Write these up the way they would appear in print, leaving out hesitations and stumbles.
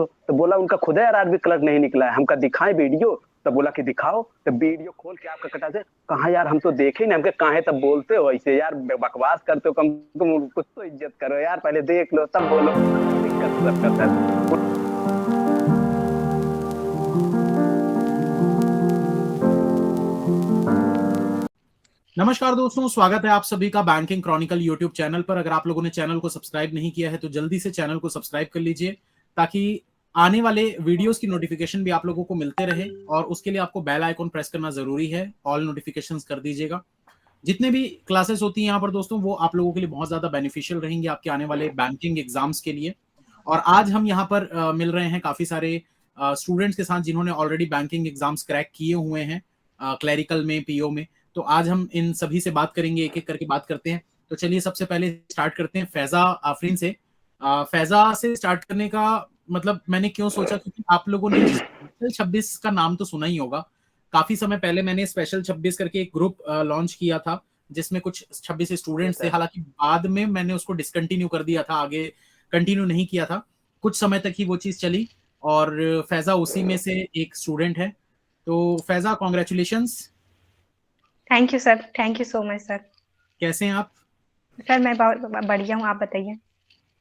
तो बोला उनका खुद है आरआरबी क्लर्क नहीं निकला है, हमका दिखाएं वीडियो। तब बोला कि दिखाओ, तो वीडियो खोल के आपका कटा से कहा यार हम तो देखे नहीं, हमके कहा तब बोलते हो ऐसे यार, बकवास करते हो, कम तुम कुछ तो इज्जत करो यार, पहले देख लो तब बोलो। दिक्कत सबका सर। नमस्कार दोस्तों, स्वागत है आप सभी का बैंकिंग क्रॉनिकल यूट्यूब चैनल पर। अगर आप लोगों ने चैनल को सब्सक्राइब नहीं किया है तो जल्दी से चैनल को सब्सक्राइब कर लीजिए, ताकि आने वाले वीडियोस की नोटिफिकेशन भी आप लोगों को मिलते रहे। और उसके लिए आपको बेल आइकॉन प्रेस करना जरूरी है, ऑल नोटिफिकेशंस कर दीजिएगा। जितने भी क्लासेस होती हैं यहाँ पर दोस्तों, वो आप लोगों के लिए बहुत ज्यादा बेनिफिशियल रहेंगी आपके आने वाले बैंकिंग एग्जाम्स के लिए। और आज हम यहाँ पर मिल रहे हैं काफी सारे स्टूडेंट्स के साथ जिन्होंने ऑलरेडी बैंकिंग एग्जाम्स क्रैक किए हुए हैं, क्लैरिकल में, पीओ में। तो आज हम इन सभी से बात करेंगे, एक एक करके बात करते हैं। तो चलिए सबसे पहले स्टार्ट करते हैं फैजा आफरीन से। फैजा से स्टार्ट करने का मतलब मैंने क्यों सोचा, क्योंकि आप लोगों ने स्पेशल 26 का नाम तो सुना ही होगा। काफी समय पहले मैंने स्पेशल 26 करके एक ग्रुप लॉन्च किया था, जिसमें कुछ 26 स्टूडेंट्स थे। हालांकि बाद में मैंने उसको डिसकंटिन्यू कर दिया था, आगे कंटिन्यू नहीं किया था। कुछ समय तक ही वो चीज चली, और फैजा उसी में से एक स्टूडेंट है। तो Faiza, congratulations. Thank you sir, thank you so much sir. कैसे हैं आप? सर मैं बहुत बढ़िया हूँ, आप बताइए।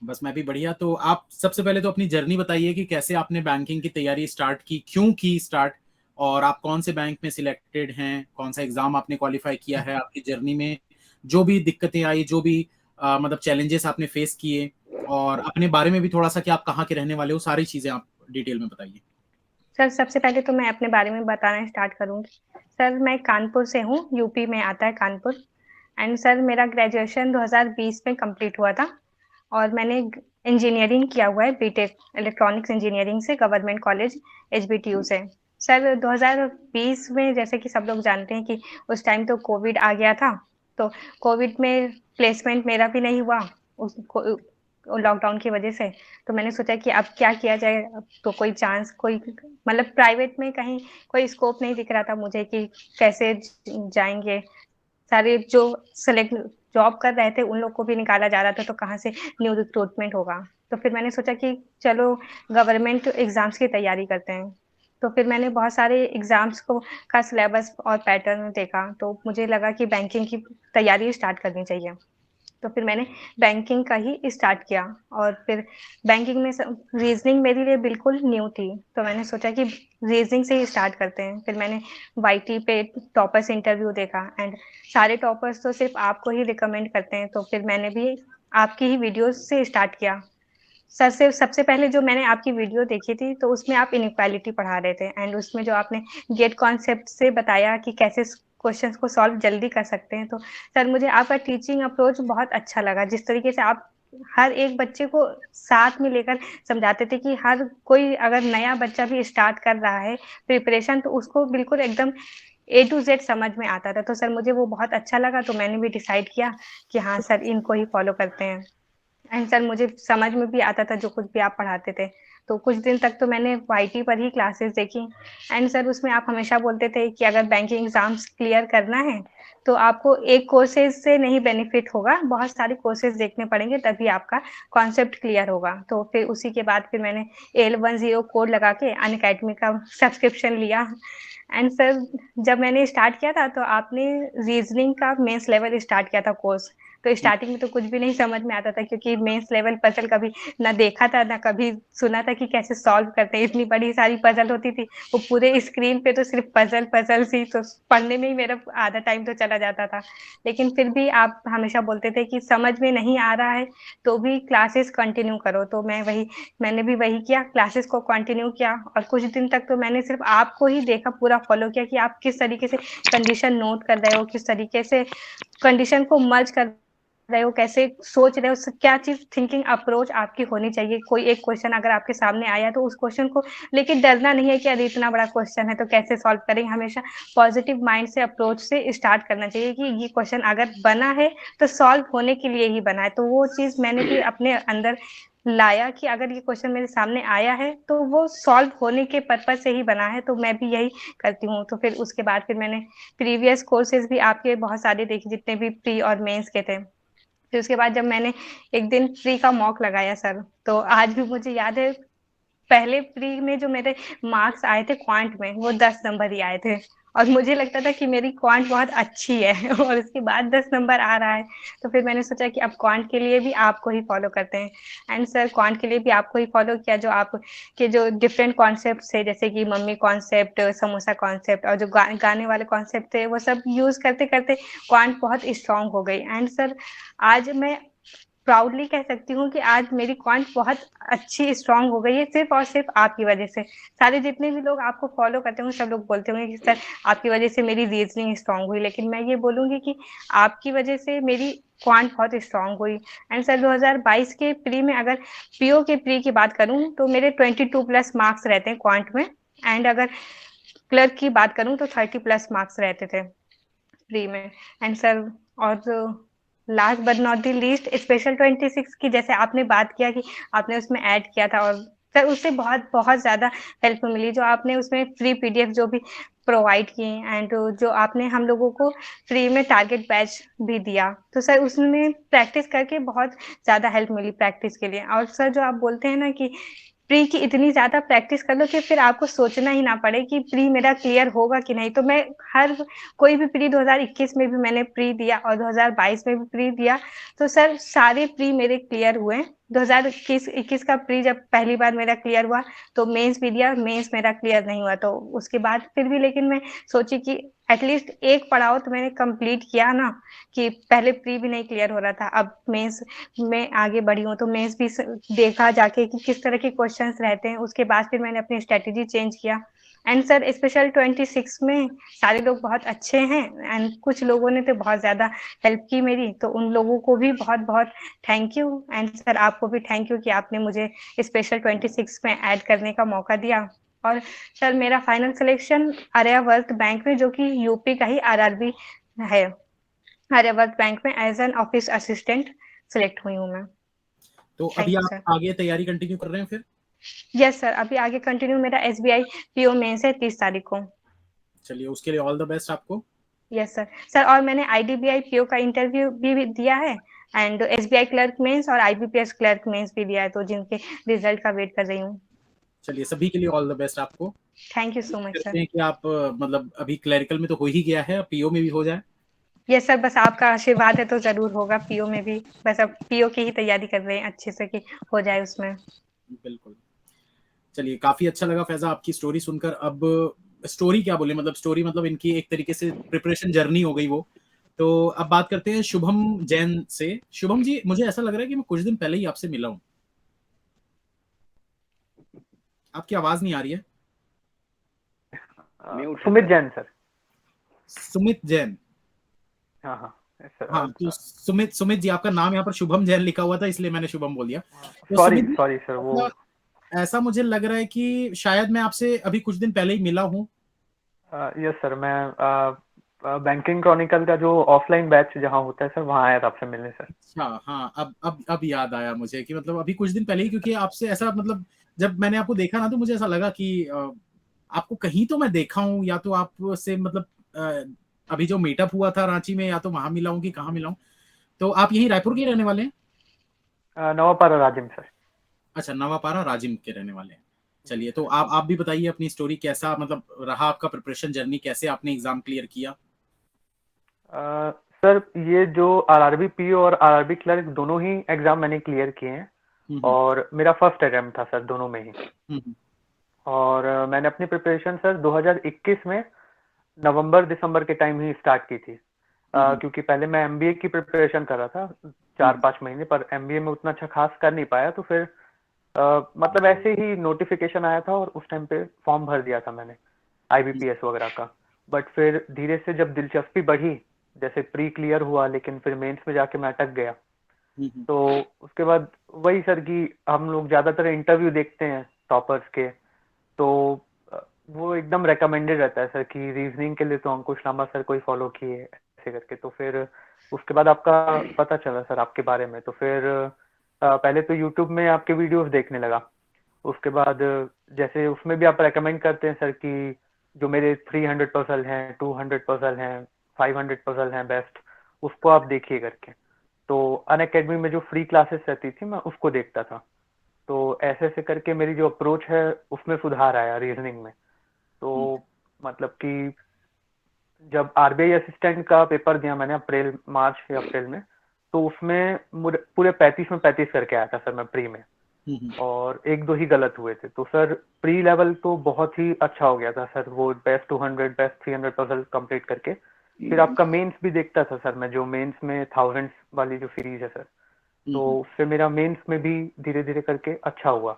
बस मैं भी बढ़िया। तो आप सबसे पहले तो अपनी जर्नी बताइए कि कैसे आपने बैंकिंग की तैयारी स्टार्ट की, क्यों की स्टार्ट, और आप कौन से बैंक में सिलेक्टेड हैं, कौन सा एग्जाम आपने क्वालिफाई किया है, आपकी जर्नी में जो भी दिक्कतें आई, जो भी मतलब चैलेंजेस आपने फेस किए, और अपने बारे में भी थोड़ा सा कि आप कहाँ के रहने वाले हो, सारी चीजें आप डिटेल में बताइए। सर सबसे पहले तो मैं अपने बारे में बताना स्टार्ट करूँगी। सर मैं कानपुर से हूँ, यूपी में आता है कानपुर। एंड सर मेरा ग्रेजुएशन 2020 में कंप्लीट हुआ था, और मैंने इंजीनियरिंग किया हुआ है, बीटेक इलेक्ट्रॉनिक्स इंजीनियरिंग से गवर्नमेंट कॉलेज एचबीटीयू से। सर 2020 में जैसे कि सब लोग जानते हैं कि उस टाइम तो कोविड आ गया था, तो कोविड में प्लेसमेंट मेरा भी नहीं हुआ उसको लॉकडाउन की वजह से। तो मैंने सोचा कि अब क्या किया जाए, अब तो कोई चांस, कोई मतलब प्राइवेट में कहीं कोई स्कोप नहीं दिख रहा था मुझे कि कैसे जाएंगे। सारे जो सेलेक्ट जॉब कर रहे थे उन लोग को भी निकाला जा रहा था, तो कहाँ से न्यू रिक्रूटमेंट होगा। तो फिर मैंने सोचा कि चलो गवर्नमेंट एग्जाम्स की तैयारी करते हैं। तो फिर मैंने बहुत सारे एग्जाम्स को का सिलेबस और पैटर्न देखा, तो मुझे लगा कि बैंकिंग की तैयारी स्टार्ट करनी चाहिए। तो फिर मैंने बैंकिंग का ही स्टार्ट किया, और फिर बैंकिंग में रीजनिंग मेरे लिए बिल्कुल न्यू थी, तो मैंने सोचा कि रीजनिंग से ही स्टार्ट करते हैं। फिर मैंने वाईटी पे टॉपर्स इंटरव्यू देखा, एंड सारे टॉपर्स तो सिर्फ आपको ही रिकमेंड करते हैं, तो फिर मैंने भी आपकी ही वीडियोस से स्टार्ट किया। सर से सबसे पहले जो मैंने आपकी वीडियो देखी थी, तो उसमें आप इनइक्वालिटी पढ़ा रहे थे, एंड उसमें जो आपने गेट कॉन्सेप्ट से बताया कि कैसे क्वेश्चंस को सॉल्व जल्दी कर सकते हैं, तो सर मुझे आपका टीचिंग अप्रोच बहुत अच्छा लगा। जिस तरीके से आप हर एक बच्चे को साथ में लेकर समझाते थे कि हर कोई अगर नया बच्चा भी स्टार्ट कर रहा है प्रिपरेशन, तो उसको बिल्कुल एकदम ए टू जेड समझ में आता था। तो सर मुझे वो बहुत अच्छा लगा, तो मैंने भी डिसाइड किया कि हाँ सर इनको ही फॉलो करते हैं। एंड सर मुझे समझ में भी आता था जो कुछ भी आप पढ़ाते थे। तो कुछ दिन तक तो मैंने वाईटी पर ही क्लासेस देखी, एंड सर उसमें आप हमेशा बोलते थे कि अगर बैंकिंग एग्जाम्स क्लियर करना है तो आपको एक कोर्सेज से नहीं बेनिफिट होगा, बहुत सारे कोर्सेज देखने पड़ेंगे तभी आपका कॉन्सेप्ट क्लियर होगा। तो फिर उसी के बाद फिर मैंने AL10 कोड लगा के अनअकैडमी का सब्सक्रिप्शन लिया। एंड सर जब मैंने स्टार्ट किया था तो आपने रीजनिंग का मेंस लेवल स्टार्ट किया था कोर्स। तो स्टार्टिंग में तो कुछ भी नहीं समझ में आता था, क्योंकि मेंस लेवल पजल कभी ना देखा था ना कभी सुना था कि कैसे सॉल्व करते हैं। इतनी बड़ी सारी पजल होती थी, वो पूरे स्क्रीन पे तो सिर्फ पजल पजल सी, तो पढ़ने में ही मेरा आधा टाइम तो चला जाता था। लेकिन फिर भी आप हमेशा बोलते थे कि समझ में नहीं आ रहा है तो भी क्लासेस कंटिन्यू करो। तो मैंने भी वही किया, क्लासेस को कंटिन्यू किया, और कुछ दिन तक तो मैंने सिर्फ आपको ही देखा, पूरा फॉलो किया कि आप किस तरीके से कंडीशन नोट कर रहे हो, किस तरीके से कंडीशन को मर्ज कर रहे हो, कैसे सोच रहे हो, क्या चीज थिंकिंग अप्रोच आपकी होनी चाहिए। कोई एक क्वेश्चन अगर आपके सामने आया तो उस क्वेश्चन को लेके डरना नहीं है कि अरे इतना बड़ा क्वेश्चन है तो कैसे सॉल्व करेंगे। हमेशा पॉजिटिव माइंड से अप्रोच से स्टार्ट करना चाहिए कि ये क्वेश्चन अगर बना है तो सॉल्व होने के लिए ही बना है। तो वो चीज मैंने भी अपने अंदर लाया कि अगर ये क्वेश्चन मेरे सामने आया है तो वो सॉल्व होने के पर्पज से ही बना है, तो मैं भी यही करती हूँ। तो फिर उसके बाद फिर मैंने प्रीवियस कोर्सेज भी आपके बहुत सारे देखे, जितने भी प्री और मेंस के थे। फिर उसके बाद जब मैंने एक दिन प्री का मॉक लगाया सर, तो आज भी मुझे याद है पहले प्री में जो मेरे मार्क्स आए थे क्वांट में वो 10 नंबर ही आए थे और मुझे लगता था कि मेरी क्वांट बहुत अच्छी है और उसके बाद 10 नंबर आ रहा है। तो फिर मैंने सोचा कि अब क्वांट के लिए भी आपको ही फॉलो करते हैं। एंड सर क्वांट के लिए भी आपको ही फॉलो किया, जो आपके जो डिफरेंट कॉन्सेप्ट थे जैसे कि मम्मी कॉन्सेप्ट, समोसा कॉन्सेप्ट और जो गाने वाले कॉन्सेप्ट थे वो सब यूज करते करते क्वांट बहुत स्ट्रांग हो गई। एंड सर आज मैं प्राउडली कह सकती हूँ कि आज मेरी क्वांट बहुत अच्छी स्ट्रांग हो गई है, सिर्फ और सिर्फ आपकी वजह से। सारे जितने भी लोग आपको फॉलो करते होंगे सब लोग बोलते होंगे कि सर आपकी वजह से मेरी रीजनिंग स्ट्रांग हुई, लेकिन मैं ये बोलूंगी कि आपकी वजह से मेरी क्वांट बहुत स्ट्रांग हुई। एंड सर 2022 के प्री में अगर पीओ के प्री की बात करूं तो मेरे 22 प्लस मार्क्स रहते हैं क्वांट में। एंड अगर क्लर्क की बात करूं तो 30 प्लस मार्क्स रहते थे प्री में। एंड सर और last but not the least special 26 की जैसे आपने बात किया कि आपने उसमें ऐड किया था, और सर उससे बहुत बहुत ज़्यादा हेल्प मिली, जो आपने उसमें फ्री पीडीएफ जो भी प्रोवाइड की एंड जो आपने हम लोगों को फ्री में टारगेट बैच भी दिया, तो सर उसमें प्रैक्टिस करके बहुत ज़्यादा हेल्प मिली प्रैक्टिस के लिए। और सर जो आप बोलते हैं ना कि प्री की इतनी ज़्यादा प्रैक्टिस कर लो कि फिर आपको सोचना ही ना पड़े कि प्री मेरा क्लियर होगा कि नहीं। तो मैं हर कोई भी प्री 2021 में भी मैंने प्री दिया और 2022 में भी प्री दिया, तो सर सारे प्री मेरे क्लियर हुए। 2021 का प्री जब पहली बार मेरा क्लियर हुआ तो मेंस भी दिया, मेंस मेरा क्लियर नहीं हुआ, तो उसके बाद फिर भी लेकिन मैं सोची कि एटलीस्ट एक पड़ाव तो मैंने कंप्लीट किया ना, कि पहले प्री भी नहीं क्लियर हो रहा था, अब मेंस में आगे बढ़ी हूँ तो मेंस भी देखा जाके कि किस तरह के क्वेश्चंस रहते हैं, उसके बाद फिर मैंने अपनी स्ट्रेटेजी चेंज किया। एंड सर स्पेशल 26 में सारे लोग बहुत अच्छे हैं एंड कुछ लोगों ने तो बहुत ज़्यादा हेल्प की मेरी, तो उन लोगों को भी बहुत बहुत थैंक यू। एंड सर आपको भी थैंक यू कि आपने मुझे स्पेशल 26 में ऐड करने का मौका दिया। और सर मेरा फाइनल सिलेक्शन आर्यावर्त बैंक में, जो कि यूपी का ही आरआरबी है, आर्यावर्त बैंक में as an office assistant select हुई हूँ मैं। तो अभी थैंक यू आप सर। आगे तैयारी कंटिन्यू कर रहे हैं फिर? यस सर, अभी आगे कंटिन्यू मेरा एसबीआई पीओ मेंस है 30 तारीख को। चलिए, उसके लिए ऑल द बेस्ट आपको। Yes sir. सर और मैंने आईडीबीआई पीओ का इंटरव्यू भी दिया है एंड एसबीआई क्लर्क मेंस और आईबीपीएस क्लर्क मेंस भी दिया है, तो जिनके रिजल्ट का वेट कर रही हूँ। चलिए, सभी के लिए ऑल द बेस्ट आपको। थैंक यू सो मच करते सर। हैं कि आप मतलब अभी क्लरिकल में तो हो ही गया है, अब पीओ में भी हो जाए। यस सर, बस आपका आशीर्वाद है तो जरूर होगा पीओ में भी, बस अब पीओ की ही तैयारी कर रहे हैं अच्छे से कि हो जाए उसमें। बिल्कुल। चलिए, काफी अच्छा लगा फैजा आपकी स्टोरी सुनकर। अब स्टोरी क्या बोले, मतलब स्टोरी मतलब इनकी एक तरीके से प्रिपरेशन जर्नी हो गई वो। तो अब बात करते हैं शुभम जैन से। शुभम जी, मुझे ऐसा लग रहा है कि मैं कुछ दिन पहले ही आपसे मिला हूं। आपकी आवाज नहीं आ रही है। सुमित जैन सर। सुमित जैन। हाँ हाँ सर। हाँ, तो सुमित सुमित जी, आपका नाम यहाँ पर शुभम जैन लिखा हुआ था इसलिए मैंने शुभम बोल दिया। तो sorry Sumit ji, sorry sir, वो ऐसा मुझे लग रहा है कि शायद मैं आपसे अभी कुछ दिन पहले ही मिला हूँ। यस सर, मैं बैंकिंग क्रॉनिकल का जो ऑफलाइन बैच जहाँ होता है सर, वहाँ आया था आपसे मिलने सर। अच्छा, हाँ, अब याद आया मुझे कि मतलब अभी कुछ दिन पहले ही, क्योंकि आपसे ऐसा मतलब जब मैंने आपको देखा ना तो मुझे ऐसा लगा कि आपको कहीं तो मैं देखा हूँ, या तो आपसे मतलब अभी जो मीटअप हुआ था रांची में, या तो वहां मिला हूँ कि कहाँ मिला हूँ। तो आप यहीं रायपुर के रहने वाले हैं? नवापारा राजिम सर। अच्छा, नवापारा राजिम के रहने वाले हैं। चलिए, तो आप भी बताइए अपनी स्टोरी, कैसा मतलब रहा आपका प्रिपरेशन जर्नी, कैसे आपने एग्जाम क्लियर किया? सर ये जो आरआरबी पीओ और आरआरबी क्लर्क दोनों ही एग्जाम मैंने क्लियर किए हैं और मेरा फर्स्ट अटेम्प्ट था सर दोनों में ही। और मैंने अपनी प्रिपरेशन सर 2021 में नवंबर दिसंबर के टाइम ही स्टार्ट की थी। क्योंकि पहले मैं एमबीए की प्रिपरेशन कर रहा था 4-5 महीने, पर एमबीए में उतना अच्छा खास कर नहीं पाया, तो फिर मतलब ऐसे ही नोटिफिकेशन आया था और उस टाइम पे फॉर्म भर दिया था मैंने आईबीपीएस वगैरह का। बट फिर धीरे से जब दिलचस्पी बढ़ी, जैसे प्री क्लियर हुआ लेकिन फिर मेंस में जाके मैं अटक गया। तो उसके बाद वही सर कि हम लोग ज्यादातर इंटरव्यू देखते हैं टॉपर्स के, तो वो एकदम रेकमेंडेड रहता है सर कि रीजनिंग के लिए तो अंकुश लांबा सर को ही फॉलो किए ऐसे करके। तो फिर उसके बाद आपका पता चला सर आपके बारे में, तो फिर पहले तो यूट्यूब में आपके वीडियोस देखने लगा। उसके बाद जैसे उसमें भी आप रेकमेंड करते हैं सर कि जो मेरे 300 पजल हैं, 200 पजल हैं, 500 पजल हैं बेस्ट, उसको आप देखिए करके। तो अनअकैडमी में जो फ्री क्लासेस रहती थी मैं उसको देखता था। तो ऐसे ऐसे करके मेरी जो अप्रोच है उसमें सुधार आया रीजनिंग में। तो मतलब कि जब आरबीआई असिस्टेंट का पेपर दिया मैंने मार्च या अप्रैल में, तो उसमें पूरे 35 में 35 करके आया था सर मैं प्री में, और 1-2 ही गलत हुए थे। तो सर प्री लेवल तो बहुत ही अच्छा हो गया था सर, वो बेस्ट 200 बेस्ट 300 पजल कंप्लीट करके। फिर आपका मेंस भी देखता था सर मैं, जो मेंस में थाउजेंड्स वाली जो सीरीज है सर, तो उससे मेरा मेंस में भी धीरे धीरे करके अच्छा हुआ।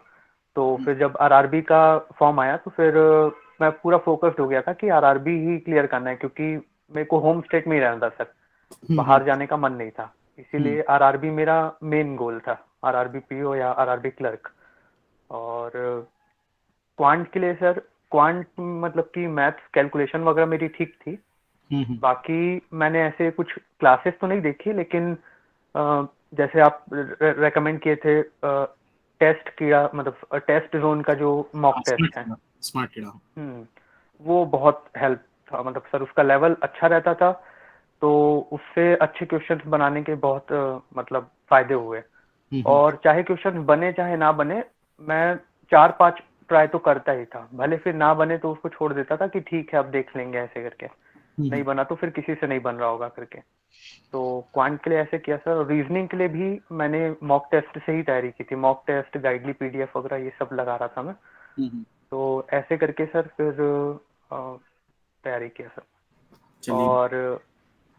तो फिर जब आरआरबी का फॉर्म आया तो फिर मैं पूरा फोकस्ड हो गया था कि आरआरबी ही क्लियर करना है, क्योंकि मेरे को होम स्टेट में ही रहना था सर, बाहर जाने का मन नहीं था। इसीलिए आरआरबी मेरा मेन गोल था, आरआरबी पीओ या आरआरबी क्लर्क। और क्वांट के लिए सर, क्वांट मतलब कि मैथ्स कैलकुलेशन वगैरह मेरी ठीक थी। बाकी मैंने ऐसे कुछ क्लासेस तो नहीं देखी, लेकिन जैसे आप रेकमेंड किए थे टेस्ट किया, मतलब टेस्ट जोन का जो मॉक टेस्ट है, स्मार्ट कीड़ा, वो बहुत हेल्प था। मतलब सर उसका लेवल अच्छा रहता था, तो उससे अच्छे क्वेश्चंस बनाने के बहुत मतलब फायदे हुए। और चाहे क्वेश्चन बने चाहे ना बने, मैं 4-5 ट्राई तो करता ही था, भले फिर ना बने तो उसको छोड़ देता था कि ठीक है अब देख लेंगे ऐसे करके, नहीं बना तो फिर किसी से नहीं बन रहा होगा करके। तो क्वांट के लिए ऐसे किया सर। और रीजनिंग के लिए भी मैंने मॉक टेस्ट से ही तैयारी की थी, मॉक टेस्ट, गाइडली पीडीएफ वगैरह ये सब लगा रहा था मैं। तो ऐसे करके सर फिर तैयारी किया सर। और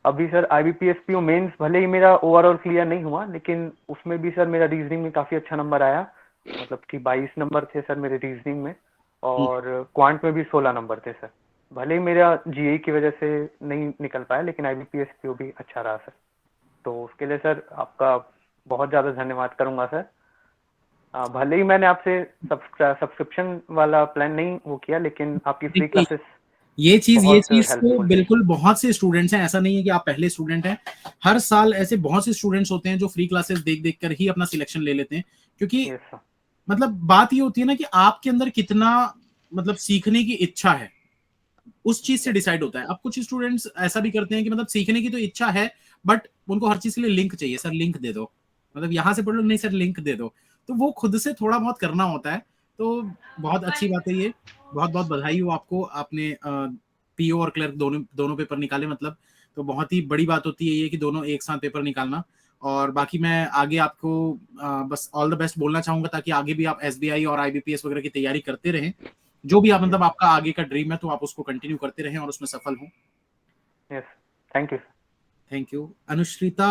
अभी सर आईबीपीएस पीओ मेंस भले ही मेरा ओवरऑल क्लियर नहीं हुआ, लेकिन उसमें भी सर मेरा रीजनिंग में काफी अच्छा नंबर आया। मतलब कि 22 नंबर थे सर मेरे रीजनिंग में, और क्वांट में भी 16 नंबर थे सर। भले ही मेरा जीए की वजह से नहीं निकल पाया, लेकिन आईबीपीएस पीओ भी अच्छा रहा सर। तो उसके लिए सर आपका बहुत ज्यादा धन्यवाद करूंगा सर। भले ही मैंने आपसे सब्सक्रिप्शन वाला प्लान नहीं वो किया, लेकिन आपकी फ्री क्लासेस ये चीज तो helpful बिल्कुल बहुत से स्टूडेंट्स हैं, ऐसा नहीं है कि आप पहले स्टूडेंट हैं, हर साल ऐसे बहुत से स्टूडेंट्स होते हैं जो फ्री क्लासेस देख देख कर ही अपना सिलेक्शन ले लेते हैं। क्योंकि Yes, sir. मतलब बात ये होती है ना कि आपके अंदर कितना मतलब सीखने की इच्छा है, उस चीज से डिसाइड होता है। अब कुछ स्टूडेंट्स ऐसा भी करते हैं कि मतलब सीखने की तो इच्छा है, बट उनको हर चीज के लिए लिंक चाहिए, सर लिंक दे दो, मतलब यहां से पढ़ लो, नहीं सर लिंक दे दो। तो वो खुद से थोड़ा बहुत करना होता है। तो बहुत अच्छी बात है ये, बहुत बहुत बधाई हो आपको, आपने पीओ और क्लर्क दोनों दोनों पेपर निकाले, मतलब तो बहुत ही बड़ी बात होती है ये कि दोनों एक साथ पेपर निकालना। और बाकी मैं आगे आपको बस ऑल द बेस्ट बोलना चाहूंगा, ताकि आगे भी आप एसबीआई और आईबीपीएस वगैरह की तैयारी करते रहें। जो भी आप मतलब आपका आगे का ड्रीम है तो आप उसको कंटिन्यू करते रहें और उसमें सफल हों। Yes, thank you. Thank you. Anushrita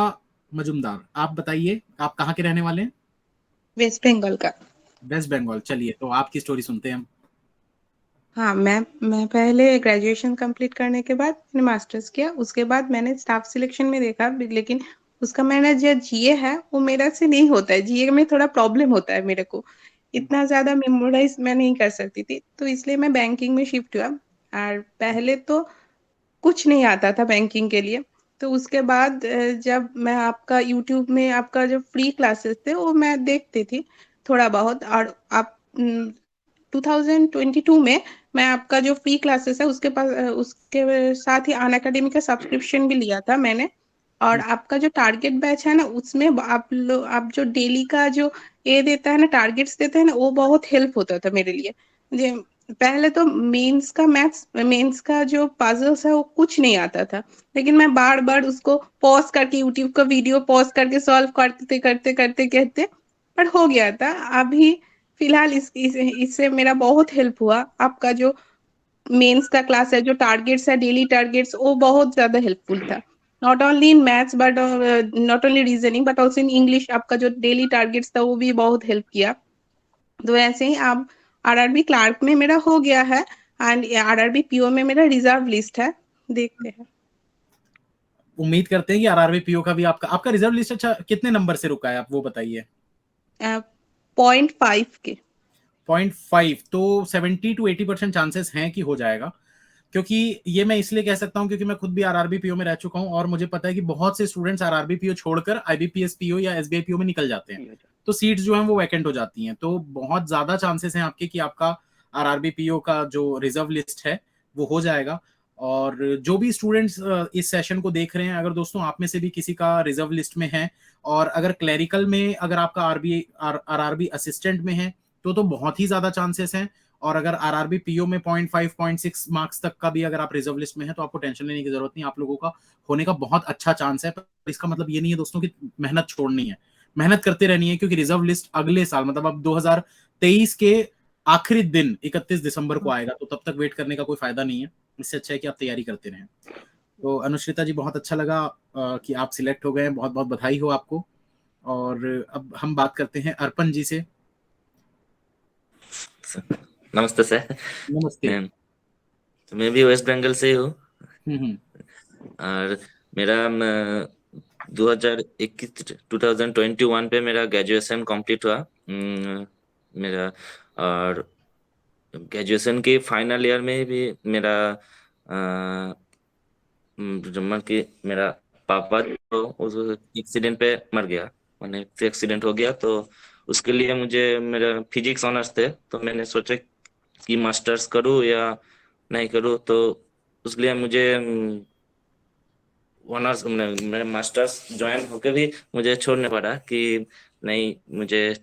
Majumdar, आप बताइए आप कहाँ के रहने वाले हैं? वेस्ट बंगाल का। वेस्ट बंगाल, चलिए तो आपकी स्टोरी सुनते हैं हम। हाँ, मैं पहले ग्रेजुएशन कंप्लीट करने के बाद मैंने मास्टर्स किया। उसके बाद मैंने स्टाफ सिलेक्शन में देखा, लेकिन उसका मैंने जो जीए है वो मेरा से नहीं होता है। जीए में थोड़ा प्रॉब्लम होता है मेरे को, इतना ज्यादा मेमोराइज मैं नहीं कर सकती थी, तो इसलिए मैं बैंकिंग में शिफ्ट हुआ। और पहले तो कुछ नहीं आता था बैंकिंग के लिए। तो उसके बाद जब मैं आपका यूट्यूब में आपका जो फ्री क्लासेस थे वो मैं देखती थी थोड़ा बहुत। और आप 2022 में मैं आपका जो फ्री क्लासेस है उसके साथ ही अन अकेडमी का सब्सक्रिप्शन भी लिया था मैंने। और आपका जो टारगेट बैच है ना, उसमें आप जो डेली का जो ये देता है ना, टारगेट्स देते हैं ना, वो बहुत हेल्प होता था मेरे लिए। पहले तो मेंस का जो पजल्स है वो कुछ नहीं आता था, लेकिन मैं बार बार उसको पॉज करके यूट्यूब का वीडियो पॉज करके सॉल्व करते करते करते करते पर हो गया था। अभी फिलहाल इससे मेरा बहुत हेल्प हुआ। आपका जो मेंस का क्लास है, जो टारगेट्स है, डेली टारगेट्स, वो बहुत ज्यादा हेल्पफुल था। Not only in maths but not only reasoning but also in English. आपका जो डेली टारगेट्स था वो भी बहुत हेल्प किया। तो ऐसे ही आप आरआरबी क्लार्क में मेरा हो गया है, एंड आरआरबी पीओ में मेरा रिजर्व लिस्ट है, देखते हैं। उम्मीद करते हैं कि आरआरबी पीओ का भी आपका रिजर्व लिस्ट अच्छा कितने नंबर से रुका है, आप वो बताइए। 0.5 के 0.5, तो 70-80% चांसेस हैं कि हो जाएगा। क्योंकि ये मैं इसलिए कह सकता हूं क्योंकि मैं खुद भी आरआरबी पीओ में रह चुका हूं, और मुझे पता है कि बहुत से स्टूडेंट्स आरआरबी पीओ छोड़कर आईबीपीएस पीओ या एसबीआई पीओ में निकल जाते हैं, तो सीट्स जो हैं वो वैकेंट हो जाती हैं। तो बहुत ज्यादा चांसेस हैं आपके कि आपका आरआरबी पीओ का जो रिजर्व लिस्ट है वो हो जाएगा। और जो भी स्टूडेंट्स इस सेशन को देख रहे हैं, अगर दोस्तों आप में से भी किसी का रिजर्व लिस्ट में है और अगर क्लरिकल में अगर आपका आरआरबी असिस्टेंट में है तो बहुत ही ज्यादा चांसेस हैं, और अगर आरआरबी पीओ में 0.5 0.6 मार्क्स तक का भी अगर आप रिजर्व लिस्ट में है तो आपको टेंशन लेने की जरूरत नहीं, आप लोगों का होने का बहुत अच्छा चांस है। पर इसका मतलब ये नहीं है दोस्तों कि मेहनत छोड़नी है, मेहनत करते रहनी है, क्योंकि रिजर्व लिस्ट अगले साल मतलब अब 2023 के आखिरी दिन 31 दिसंबर को आएगा, तो तब तक वेट करने का कोई फायदा नहीं है। इससे अच्छा है कि आप तैयारी करते रहें। तो अनुश्रिता जी बहुत अच्छा लगा कि आप सिलेक्ट हो गए हैं, बहुत बहुत बधाई हो आपको। और अब हम बात करते हैं अर्पण जी से। नमस्ते सर। नमस्ते। तो मैं भी वेस्ट बंगाल से ही हूँ और मेरा 2021 पे मेरा ग्रेजुएशन कंप्लीट हुआ मेरा, और ग्रेजुएशन के फाइनल ईयर में भी मेरा जमन की मेरा पापा तो उस एक्सीडेंट पे मर गया, मैंने एक्सीडेंट हो गया। तो उसके लिए मुझे मेरा फिजिक्स ऑनर्स थे, तो मैंने सोचा कि मास्टर्स करूँ या नहीं करूँ। तो उसके लिए मुझे ऑनर्स मेरा मास्टर्स ज्वाइन होकर भी मुझे छोड़ने पड़ा कि नहीं, मुझे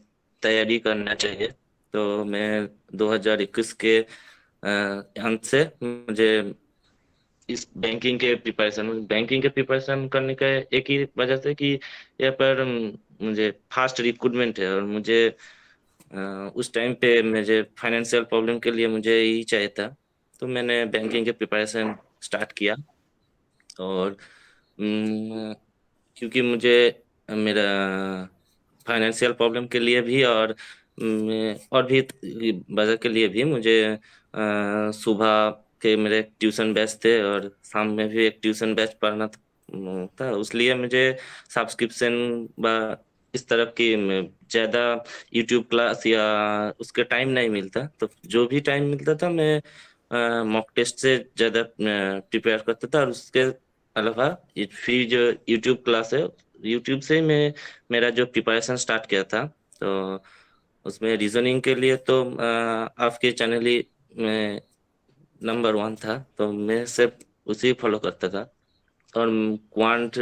तैयारी करना चाहिए। तो मैं 2021 के अंत से मुझे इस बैंकिंग के प्रिपरेशन करने का एक ही वजह से कि यहाँ पर मुझे फास्ट रिक्रूटमेंट है, और मुझे उस टाइम पे मुझे फाइनेंशियल प्रॉब्लम के लिए मुझे यही चाहिए था। तो मैंने बैंकिंग के प्रिपरेशन स्टार्ट किया, और क्योंकि मुझे मेरा फाइनेंशियल प्रॉब्लम के लिए भी और भी वजह के लिए भी मुझे सुबह के मेरे ट्यूशन बैच थे और शाम में भी एक ट्यूशन बैच पढ़ना था। उसलिए मुझे सब्सक्रिप्शन व इस तरफ की ज़्यादा यूट्यूब क्लास या उसके टाइम नहीं मिलता। तो जो भी टाइम मिलता था मैं मॉक टेस्ट से ज़्यादा प्रिपेयर करता था। और उसके अलावा फिर जो यूट्यूब क्लास है, यूट्यूब से मैं मेरा जो प्रिपरेशन स्टार्ट किया था। तो उसमें रीजनिंग के लिए तो आपके चैनल ही में नंबर 1 था, तो मैं सिर्फ उसी फॉलो करता था। और क्वांट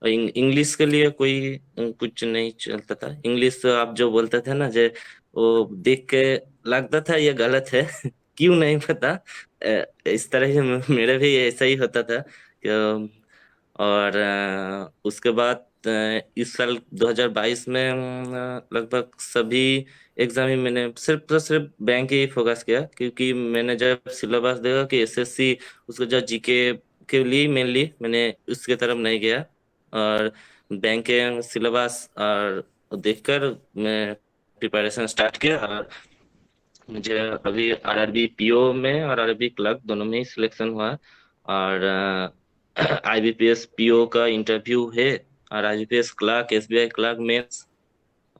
इंग्लिश के लिए कोई कुछ नहीं चलता था। इंग्लिश तो आप जो बोलते थे ना, जे वो देख के लगता था ये गलत है क्यों नहीं पता। इस तरह से मेरे भी ऐसा ही होता था। और उसके बाद इस साल 2022 में लगभग सभी एग्जाम ही मैंने सिर्फ बैंक ही फोकस किया, क्योंकि मैंने जब सिलेबस देखा कि एसएससी उसको जो जीके के लिए मेनली मैंने उसके तरफ नहीं गया, और बैंक के सिलेबस और देखकर मैं प्रिपरेशन स्टार्ट किया। और मुझे अभी आरआरबी पीओ में और आरआरबी क्लर्क दोनों में ही सिलेक्शन हुआ। और आईबीपीएस पीओ का इंटरव्यू है, और IBPS clerk SBI clerk mains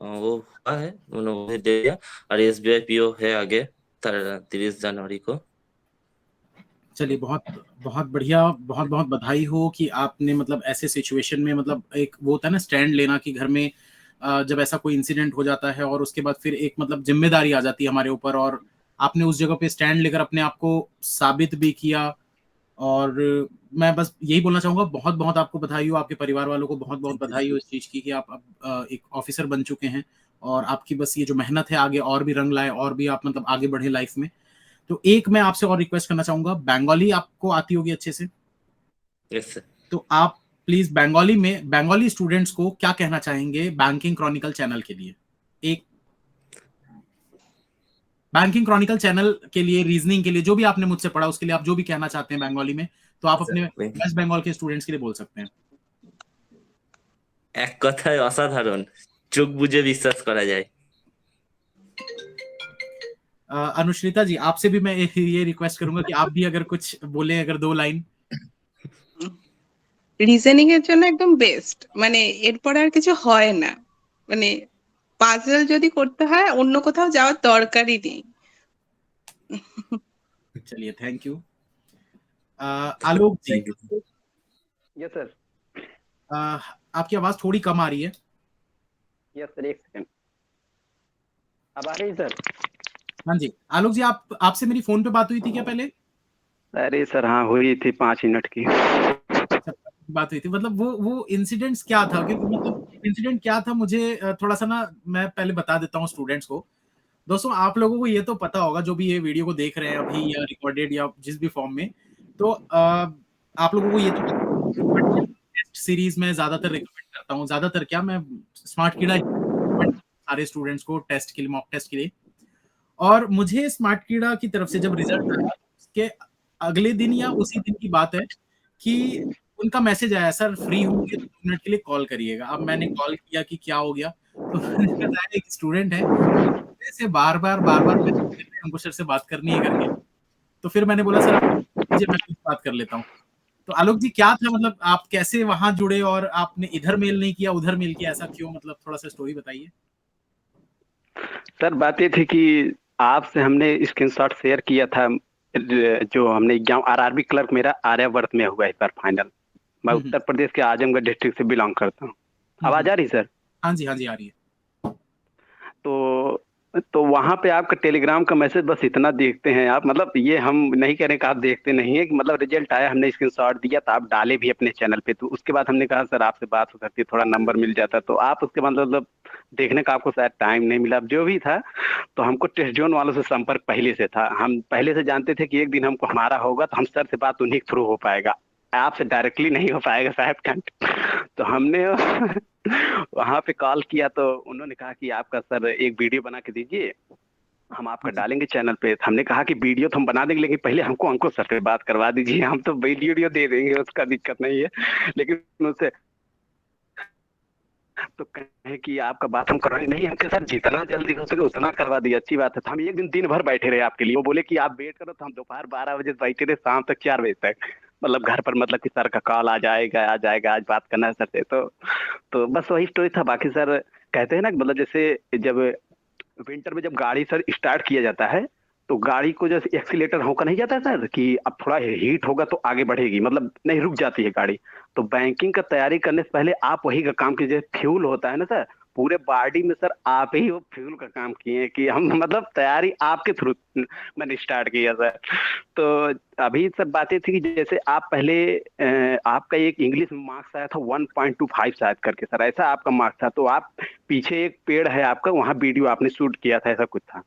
वो हुआ है, उन्होंने दे दिया। और एसबीआई पीओ है आगे 30 जनवरी को। चलिए बहुत बहुत बढ़िया, बहुत बहुत बधाई हो कि आपने मतलब ऐसे सिचुएशन में मतलब एक वो होता है ना स्टैंड लेना, कि घर में जब ऐसा कोई इंसिडेंट हो जाता है और उसके बाद फिर एक मतलब जिम्मेदारी आ जाती है हमारे ऊपर, और आपने उस जगह पे स्टैंड लेकर अपने आप को साबित भी किया। और मैं बस यही बोलना चाहूंगा, बहुत बहुत आपको बधाई हो, आपके परिवार वालों को बहुत बहुत बधाई हो इस चीज की कि आप अब एक ऑफिसर बन चुके हैं, और आपकी बस ये जो मेहनत है आगे और भी रंग लाए, और भी आप मतलब आगे बढ़े लाइफ में। तो एक मैं आपसे और रिक्वेस्ट करना चाहूंगा, बंगाली आपको आती होगी अच्छे से? Yes sir. तो आप प्लीज बंगाली स्टूडेंट्स को क्या कहना चाहेंगे बैंकिंग क्रॉनिकल चैनल के लिए? एक बैंकिंग क्रॉनिकल चैनल के लिए, रीजनिंग के लिए, जो भी आपने मुझसे पढ़ा उसके लिए आप जो भी कहना चाहते हैं बंगाली में, तो आप अपने वेस्ट बंगाल के स्टूडेंट्स के लिए बोल सकते हैं। এক কথায় অসাধারণ, চোখ বুঝে বিশ্বাস করা যায়। अनुश्रिता जी आपसे भी मैं ये रिक्वेस्ट करूंगा कि आप भी अगर कुछ बोले, अगर 2 लाइन। রিজনিং এর জন্য একদম বেস্ট, মানে এরপর আর কিছু হয় না, মানে পাজল যদি করতে হয় অন্য কোথাও যাওয়ার দরকারই নেই। चलिए thank you. Alok ji, yes sir. आपकी आवाज थोड़ी कम आ रही है। यस सर, एक सेकंड। अब आ रही है सर? हाँ जी आलोक जी, आप आपसे मेरी फोन पे बात हुई थी क्या पहले? अरे सर हाँ हुई थी 5 मिनट की। बात हुई थी, मतलब वो इंसिडेंट्स क्या था, क्योंकि मतलब इंसिडेंट क्या था मुझे थोड़ा सा ना मैं पहले बता देता हूँ स्टूडेंट्स को। दोस्तों आप लोगों को ये तो पता होगा जो भी ये वीडियो को देख रहे हैं अभी या रिकॉर्डेड या जिस भी फॉर्म में, तो आप लोगों को ये तो टेस्ट सीरीज में ज्यादातर रिकमेंड करता हूँ, ज्यादातर क्या, मैं स्मार्ट कीड़ा सारे स्टूडेंट्स को टेस्ट के लिए, मॉक टेस्ट के लिए। और मुझे स्मार्ट कीड़ा की तरफ से जब रिजल्ट आया उसके अगले दिन या उसी दिन की बात है कि उनका मैसेज आया, सर फ्री होंगे तो 2 मिनट के लिए कॉल करिएगा। अब मैंने कॉल किया कि क्या हो गया, तो मैंने बताया एक स्टूडेंट है ऐसे बार-बार मैसेज कर रहे हैं, हमको सर से बात करनी है करके। तो फिर मैंने बोला सर आप कीजिए, मैं खुद बात कर लेता हूँ। तो आलोक जी क्या था, मतलब आप कैसे वहाँ जुड़े और आपने इधर मेल नहीं किया, उधर मेल किया, ऐसा क्यों, मतलब थोड़ा-सा स्टोरी बताइए? सर बात ये थी कि आपसे हमने स्क्रीनशॉट शेयर किया था, जो हमने एग्जाम आरआरबी क्लर्क मेरा आर्यावर्त में हुआ है इस बार फाइनल। मैं उत्तर प्रदेश के आजमगढ़ डिस्ट्रिक्ट से बिलोंग करता हूँ। आवाज आ रही सर? हाँ जी, हाँ जी, आ रही है। तो वहां पे आपका टेलीग्राम का मैसेज बस इतना देखते हैं आप, मतलब ये हम नहीं कह रहे कि आप देखते नहीं है, मतलब रिजल्ट आया हमने स्क्रीनशॉट दिया तो आप डाले भी अपने चैनल पे, तो उसके बाद हमने कहा सर आपसे बात हो सकती है, थोड़ा नंबर मिल जाता, तो आप उसके बाद मतलब देखने का आपको शायद टाइम नहीं मिला, अब जो भी था। तो हमको टेस्ट जोन वालों से संपर्क पहले से था, हम पहले से जानते थे कि एक दिन हमको हमारा होगा तो हम सर से बात उन्हीं के थ्रू हो पाएगा, आपसे डायरेक्टली नहीं हो पाएगा साहब। तो हमने वहां पे कॉल किया तो उन्होंने कहा कि आपका सर एक वीडियो बना के दीजिए, हम आपका डालेंगे चैनल पे। तो हमने कहा कि वीडियो तो हम बना देंगे लेकिन पहले हमको हमको सर पे बात करवा दीजिए, हम तो वीडियो दे देंगे उसका दिक्कत नहीं है, लेकिन उससे तो कहे कि आपका बात हम करवाएंगे नहीं, हमके सर जितना जल्दी हो सके उतना करवा दिए, अच्छी बात है। तो हम एक दिन दिन भर बैठे रहे आपके लिए, वो बोले कि आप वेट करो, तो हम दोपहर 12 बजे बैठे रहे शाम तक 4 बजे तक, मतलब घर पर, मतलब कि सर का कॉल आ जाएगा आ जाएगा, आज बात करना है सर से। तो बस वही स्टोरी था। बाकी सर कहते हैं ना कि मतलब जैसे जब विंटर में जब गाड़ी सर स्टार्ट किया जाता है तो गाड़ी को जैसे एक्सीलेटर होकर नहीं जाता है सर कि अब थोड़ा हीट होगा तो आगे बढ़ेगी, मतलब नहीं रुक जाती है गाड़ी। तो बैंकिंग का तैयारी करने से पहले आप वही का काम कीजिए, फ्यूल होता है ना सर, पूरे बॉडी में सर आप ही वो फ्यूल का काम किए कि हम मतलब तैयारी आपके थ्रू मैंने स्टार्ट किया सर। तो अभी सब बातें थी कि जैसे आप पहले आपका एक इंग्लिश में मार्क्स आया था 1.25 शायद करके सर, ऐसा आपका मार्क्स था। तो आप पीछे एक पेड़ है आपका, वहाँ वीडियो आपने शूट किया था, ऐसा कुछ था।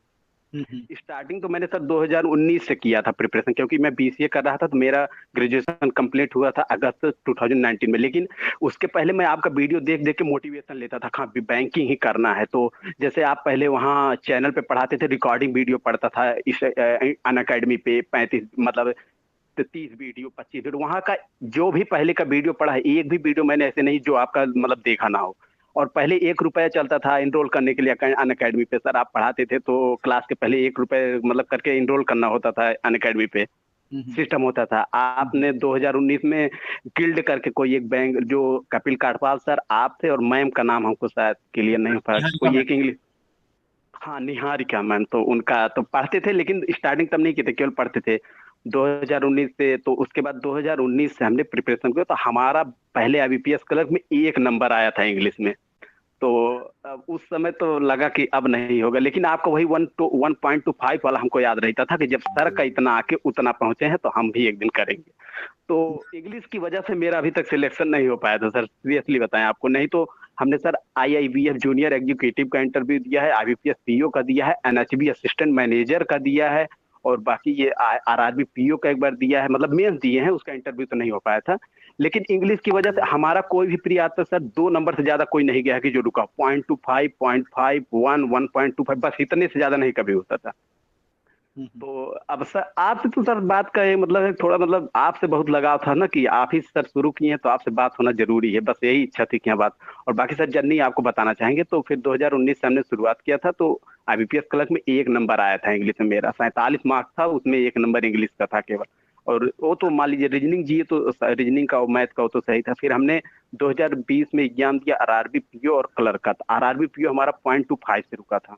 स्टार्टिंग तो मैंने सर 2019 से किया था प्रिपरेशन, क्योंकि मैं बीसीए कर रहा था, तो मेरा ग्रेजुएशन कंप्लीट हुआ था अगस्त 2019 में। लेकिन उसके पहले मैं आपका वीडियो देख देख के मोटिवेशन लेता था, हाँ बैंकिंग ही करना है। तो जैसे आप पहले वहाँ चैनल पे पढ़ाते थे, रिकॉर्डिंग वीडियो पढ़ता था इस अनअकैडमी पे, 35 मतलब 30 वीडियो 25 वीडियो, वहाँ का जो भी पहले का वीडियो पढ़ा है, एक भी वीडियो मैंने ऐसे नहीं जो आपका मतलब देखा ना हो। और पहले 1 रुपया चलता था एनरोल करने के लिए अनअकैडमी पे, सर आप पढ़ाते थे तो क्लास के पहले 1 रुपये मतलब करके एनरोल करना होता था अनअकैडमी पे, सिस्टम होता था। आपने 2019 में गिल्ड करके कोई एक बैंक, जो कपिल काठपाल सर आप थे और मैम का नाम हमको शायद क्लियर नहीं हो पाया, कोई एक इंग्लिश, हाँ निहारिका मैम, तो उनका तो पढ़ते थे लेकिन स्टार्टिंग तब नहीं किए थे, केवल पढ़ते थे 2019 से। तो उसके बाद 2019 से हमने प्रिपरेशन किया, तो हमारा पहले आईबीपीएस क्लर्क में 1 नंबर आया था इंग्लिश में। तो अब उस समय तो लगा कि अब नहीं होगा, लेकिन आपका वही 1.25 वाला हमको याद रहता था कि जब सर का इतना आके उतना पहुंचे हैं तो हम भी एक दिन करेंगे। तो इंग्लिश की वजह से मेरा अभी तक सिलेक्शन नहीं हो पाया था सर, सीरियसली बताएं आपको, नहीं तो हमने सर आईआईबीएफ जूनियर एग्जीक्यूटिव का इंटरव्यू दिया है, आईबीपीएस पीओ का दिया है, एनएचबी असिस्टेंट मैनेजर का दिया है, और बाकी ये आरआरबी पीओ का एक बार दिया है, मतलब मेंस दिए हैं, उसका इंटरव्यू तो नहीं हो पाया था। लेकिन इंग्लिश की वजह से हमारा कोई भी प्री आज तक सर 2 नंबर से ज्यादा कोई नहीं गया है कि जो रुका 0.25 0.5 1 1.25, बस इतने से ज्यादा नहीं कभी होता था। तो अब सर आपसे तो सर बात का ये मतलब है, थोड़ा मतलब आपसे बहुत लगाव था ना कि आप ही सर शुरू किए हैं, तो आपसे बात होना जरूरी है, बस यही इच्छा थी कि यहाँ बात। और बाकी सर जर्नी आपको बताना चाहेंगे। तो फिर 2019 से हमने शुरुआत किया था, तो आईबीपीएस क्लर्क में 1 नंबर आया था इंग्लिश में, मेरा 47 मार्क्स था, उसमें 1 नंबर इंग्लिश का था केवल। और वो तो मान लीजिए रीजनिंग जी, तो रीजनिंग का और मैथ का वो तो सही था। फिर हमने 2020 में एग्जाम दिया आरआरबी पीओ और क्लर्क का, आरआरबी पीओ हमारा 0.25 से रुका था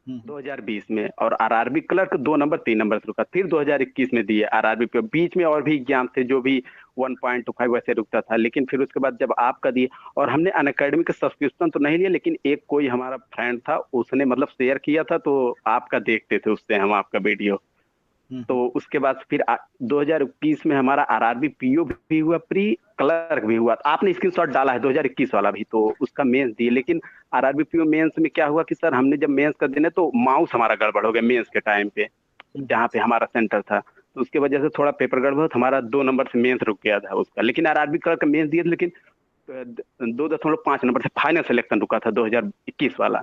2020 में, और आरआरबी क्लर्क 2 नंबर 3 नंबर से रुका। फिर 2021 में दिए आरआरबी पीओ, बीच में और भी एग्जाम थे जो भी 1.25 वैसे रुकता था, लेकिन फिर उसके बाद जब आपका दिए, और हमने अनअकैडमी का सब्सक्रिप्शन तो नहीं लिया, लेकिन एक कोई हमारा फ्रेंड था उसने मतलब शेयर किया था, तो आपका देखते थे उससे हम आपका वीडियो। तो उसके बाद फिर 2021 में हमारा आरआरबी पीओ भी हुआ, प्री क्लर्क भी हुआ। आपने स्क्रीनशॉट डाला है 2021 वाला भी, तो उसका मेंस दिए। लेकिन आरआरबी पीओ मेंस में क्या हुआ कि सर हमने जब मेंस कर देने तो माउस हमारा गड़बड़ हो गया मेंस के टाइम पे, जहाँ पे हमारा सेंटर था। तो उसके वजह से थोड़ा पेपर गड़बड़, हमारा 2 नंबर से मेंस रुक गया था उसका। लेकिन आरआरबी क्लर्क का मेंस दिए थे, लेकिन 2.5 नंबर से फाइनल सिलेक्शन रुका था 2021 वाला।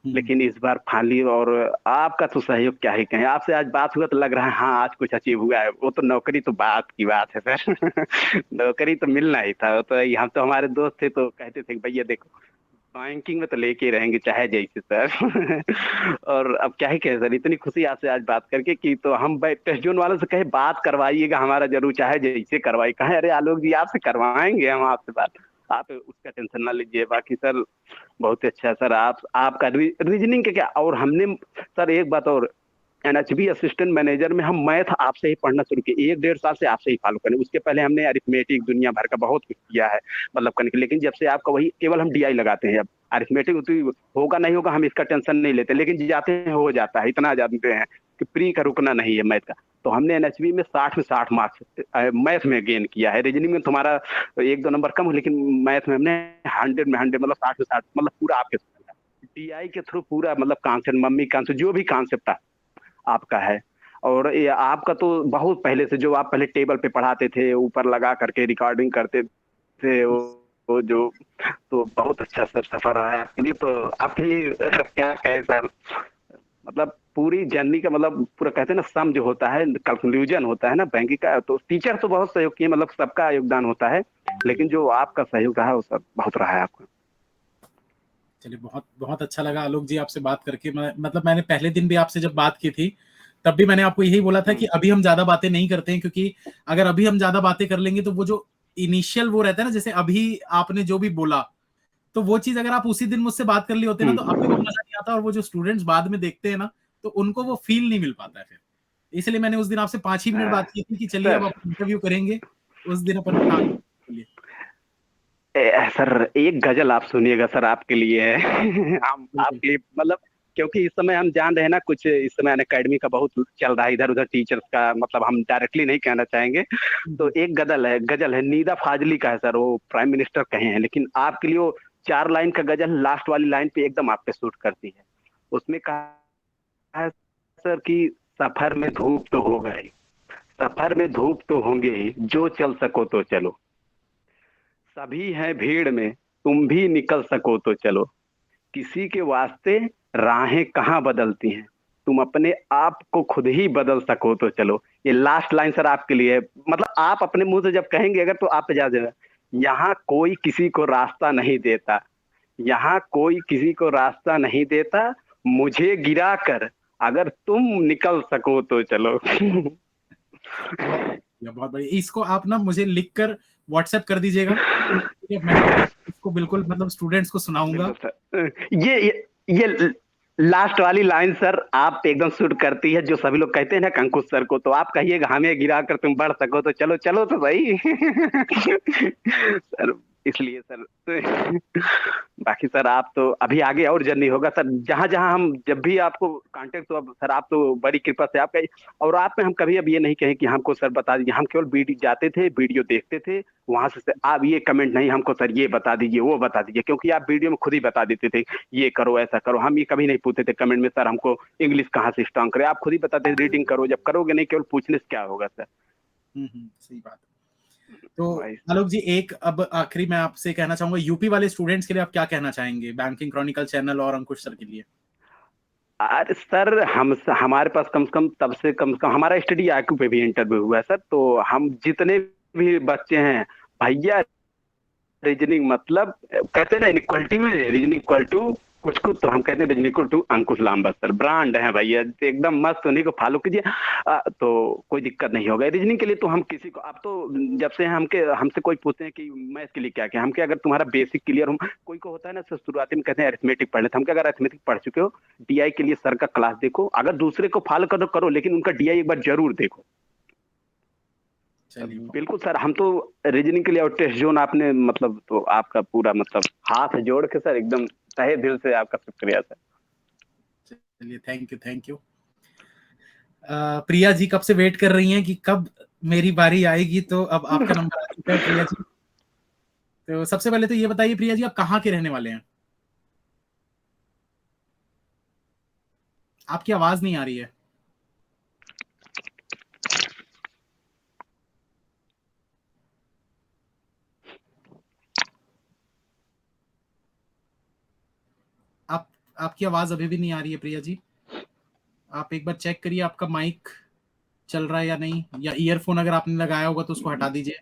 लेकिन इस बार फाइनली, और आपका तो सहयोग क्या ही कहें। आपसे आज बात हुआ तो लग रहा है हाँ आज कुछ अचीव हुआ है। वो तो नौकरी तो बात की बात है सर। नौकरी तो मिलना ही था। तो हम तो हमारे दोस्त थे तो कहते थे भैया देखो बैंकिंग में तो लेके ही रहेंगे चाहे जैसे सर। और अब क्या ही कहे सर, इतनी खुशी आपसे आज बात करके कि तो हम टेस्ट जोन वालों से कहे बात करवाइएगा हमारा जरूर, चाहे जैसे करवाई। कहे अरे आलोक जी आपसे करवाएंगे हम आपसे बात, आप उसका टेंशन ना लीजिए। बाकी सर बहुत ही अच्छा सर, आपका रीजनिंग के क्या। और हमने सर एक बात और, एनएचबी असिस्टेंट मैनेजर में हम मैथ आपसे ही पढ़ना शुरू किए, 1-1.5 साल से आपसे ही फॉलो करें। उसके पहले हमने अरिथमेटिक दुनिया भर का बहुत कुछ किया है मतलब करने के। लेकिन जब से आपका वही केवल हम डीआई लगाते हैं, अब अरिथमेटिक होगा नहीं होगा हम इसका टेंशन नहीं लेते, लेकिन जाते हैं हो जाता है, इतना जानते हैं कि प्री का रुकना नहीं है मैथ का। तो हमने एनएचबी में 60 में 60 मार्क्स मैथ में गेन किया है। रीजनिंग में तुम्हारा 1-2 नंबर कम हो, लेकिन मैथ में हमने 100 में 100 मतलब 60 में 60 मतलब पूरा आपके डीआई के थ्रू पूरा मतलब कॉन्सेप्ट, मम्मी कॉन्सेप्ट जो भी कॉन्सेप्ट आपका है। और ये आपका तो बहुत पहले से जो आप पहले टेबल पे पढ़ाते थे, ऊपर लगा करके रिकॉर्डिंग करते थे, वो जो तो बहुत अच्छा सर सफर रहा है आपके लिए। तो आपकी क्या कहे सर, मतलब पूरी जर्नी का मतलब पूरा कहते हैं ना सम जो होता है, कंक्लूजन होता है ना बैंकिंग का, तो टीचर तो बहुत सहयोग किए, मतलब सबका योगदान होता है, लेकिन जो आपका सहयोग रहा है वो सब बहुत रहा है आपका। चलिए बहुत बहुत अच्छा लगा आलोक जी आपसे बात करके। मतलब मैंने पहले दिन भी आपसे जब बात की थी तब भी मैंने आपको यही बोला था कि अभी हम ज्यादा बातें नहीं करते हैं, क्योंकि अगर अभी हम ज्यादा बातें कर लेंगे तो वो जो इनिशियल वो रहता है ना, जैसे अभी आपने जो भी बोला, तो वो चीज अगर आप उसी दिन मुझसे बात कर ली होते ना तो अभी वो मजा नहीं आता, और वो जो स्टूडेंट्स बाद में देखते हैं ना तो उनको वो फील नहीं मिल पाता है फिर। इसलिए मैंने उस दिन आपसे 5 ही मिनट बात की थी कि चलिए अब सर अपन इंटरव्यू करेंगे, उस दिन अपन काम करेंगे। सर एक गजल आप सुनिएगा सर, आपके लिए है। हम बिल्कुल। आपके लिए मतलब, क्योंकि इस समय हम जान रहे हैं ना कुछ इस समय अकेडमी का बहुत चल रहा है इधर उधर टीचर्स का, मतलब हम डायरेक्टली नहीं कहना चाहेंगे। तो एक गजल है नीदा फाजली का है सर, वो प्राइम मिनिस्टर कहे हैं, लेकिन आपके लिए वो 4 लाइन का गजल लास्ट वाली लाइन पे एकदम आप पे सूट करती है। उसमें कहा है सर कि सफर में धूप तो हो गई, सफर में धूप तो होंगे ही, जो चल सको तो चलो, सभी हैं भीड़ में तुम भी निकल सको तो चलो, किसी के वास्ते राहें कहाँ बदलती हैं, तुम अपने आप को खुद ही बदल सको तो चलो। ये लास्ट लाइन सर आपके लिए है। मतलब आप अपने मुंह से जब कहेंगे अगर तो आप पे जा देना, यहाँ कोई किसी को रास्ता नहीं देता, यहाँ कोई किसी को रास्ता नहीं देता, मुझे गिरा कर अगर तुम निकल सको तो चलो। बहुत बढ़िया। इसको आप ना मुझे लिख कर व्हाट्सएप कर दीजिएगा, मैं इसको बिल्कुल मतलब स्टूडेंट्स को सुनाऊंगा। बिल्कुल सर, ये लास्ट वाली लाइन सर आप पे एकदम सूट करती है, जो सभी लोग कहते हैं ना अंकुश सर को, तो आप कहिएगा हमें गिरा कर तुम बढ़ सको तो चलो, चलो तो सही। सर इसलिए सर तो, बाकी सर आप तो अभी आगे और जर्नी होगा सर, जहां जहां हम जब भी आपको कांटेक्ट, तो अब सर आप तो बड़ी कृपा से आपका। और आप में हम कभी अब ये नहीं कहें कि हमको सर बता दीजिए, हम केवल वीडियो जाते थे, वीडियो देखते थे, वहां से आप ये कमेंट नहीं हमको सर ये बता दीजिए वो बता दीजिए, क्योंकि आप वीडियो में खुद ही बता देते थे ये करो ऐसा करो। हम ये कभी नहीं पूछते थे कमेंट में सर हमको इंग्लिश कहाँ से स्ट्रांग करे, आप खुद ही बताते थे रीडिंग करो, जब करोगे नहीं केवल पूछने से क्या होगा सर। सही बात। तो आलोक जी एक अब आखिरी मैं आपसे कहना चाहूंगा, यूपी वाले स्टूडेंट्स के लिए आप क्या कहना चाहेंगे बैंकिंग क्रॉनिकल चैनल और अंकुश सर के लिए? अरे सर हमारे पास कम से कम हमारा स्टडी आईक्यू पे भी इंटरव्यू हुआ है सर, तो हम जितने भी बच्चे हैं भैया, रीजनिंग मतलब कहते हैं ना इनक्वलिटी में रीजनिंग इक्वल टू कुछ कुछ, तो हम कहते हैं reasoning equal to Ankush Lamba sir, brand है भैया एकदम मस्त, उन्हीं को फॉलो कीजिए। तो कोई दिक्कत नहीं होगा रीजनिंग के लिए। तो हम किसी को अब तो जब से हमसे कोई पूछते हैं कि मैथ के लिए क्या क्या, हम क्या अगर तुम्हारा बेसिक क्लियर, हम कोई को होता है ना सर शुरुआती में कहते हैं अरिथमेटिक पढ़ लेते, हम क्या अगर अरिथमेटिक पढ़ चुके हो डीआई के लिए सर का क्लास देखो, अगर दूसरे को फॉलो करो करो, लेकिन उनका डीआई एक बार जरूर देखो। बिल्कुल सर, हम तो रीजनिंग के लिए और टेस्ट जोन आपने मतलब, तो आपका पूरा मतलब हाथ जोड़ के सर एकदम तहे दिल से आपका शुक्रिया सर। चलिए थैंक यू। प्रिया जी कब से वेट कर रही हैं कि कब मेरी बारी आएगी, तो अब आपका नंबर आ चुका है प्रिया जी। तो सबसे पहले तो ये बताइए प्रिया जी, आप कहाँ के रहने वाले हैं? आपकी आवाज नहीं आ रही है। आपकी आवाज अभी भी नहीं आ रही है प्रिया जी। आप एक बार चेक करिए आपका माइक चल रहा है या नहीं, या ईयरफोन अगर आपने लगाया होगा तो उसको हटा दीजिए।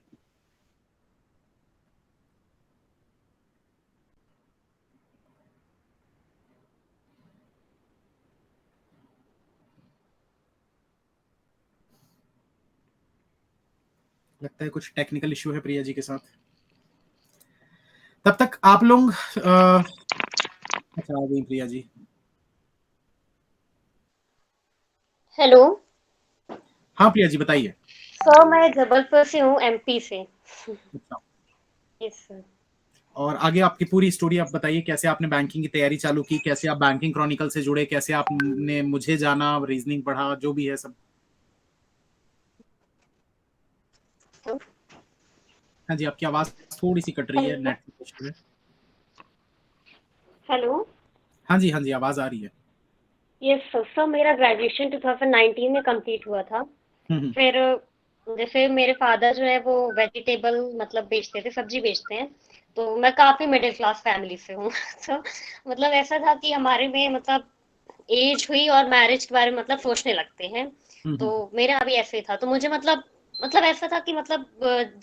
लगता है कुछ टेक्निकल इश्यू है प्रिया जी के साथ। तब तक आप लोग अच्छा, आ गई प्रिया जी। हेलो हाँ प्रिया जी बताइए। सर, मैं जबलपुर से हूँ, एमपी से। अच्छा, यस सर। और आगे आपकी पूरी स्टोरी आप बताइए, कैसे आपने बैंकिंग की तैयारी चालू की, कैसे आप बैंकिंग क्रॉनिकल से जुड़े, कैसे आपने मुझे जाना, रीजनिंग पढ़ा, जो भी है सब। हाँ जी, आपकी आवाज थोड़ी सी कट रही है, हेलो नेट इशू है। हेलो। हाँ जी हाँ जी, आवाज आ रही है। यस सर, मेरा ग्रेजुएशन 2019 में कंप्लीट हुआ था। हम्म। फिर जैसे मेरे फादर जो है वो वेजिटेबल मतलब बेचते थे, सब्जी बेचते हैं। तो मैं काफी मिडिल क्लास फैमिली से हूँ तो मतलब ऐसा था कि हमारे में मतलब एज हुई और मैरिज के बारे में मतलब सोचने लगते हैं। तो हम्म। मेरा अभी ऐसे ही था, तो मुझे मतलब ऐसा था कि मतलब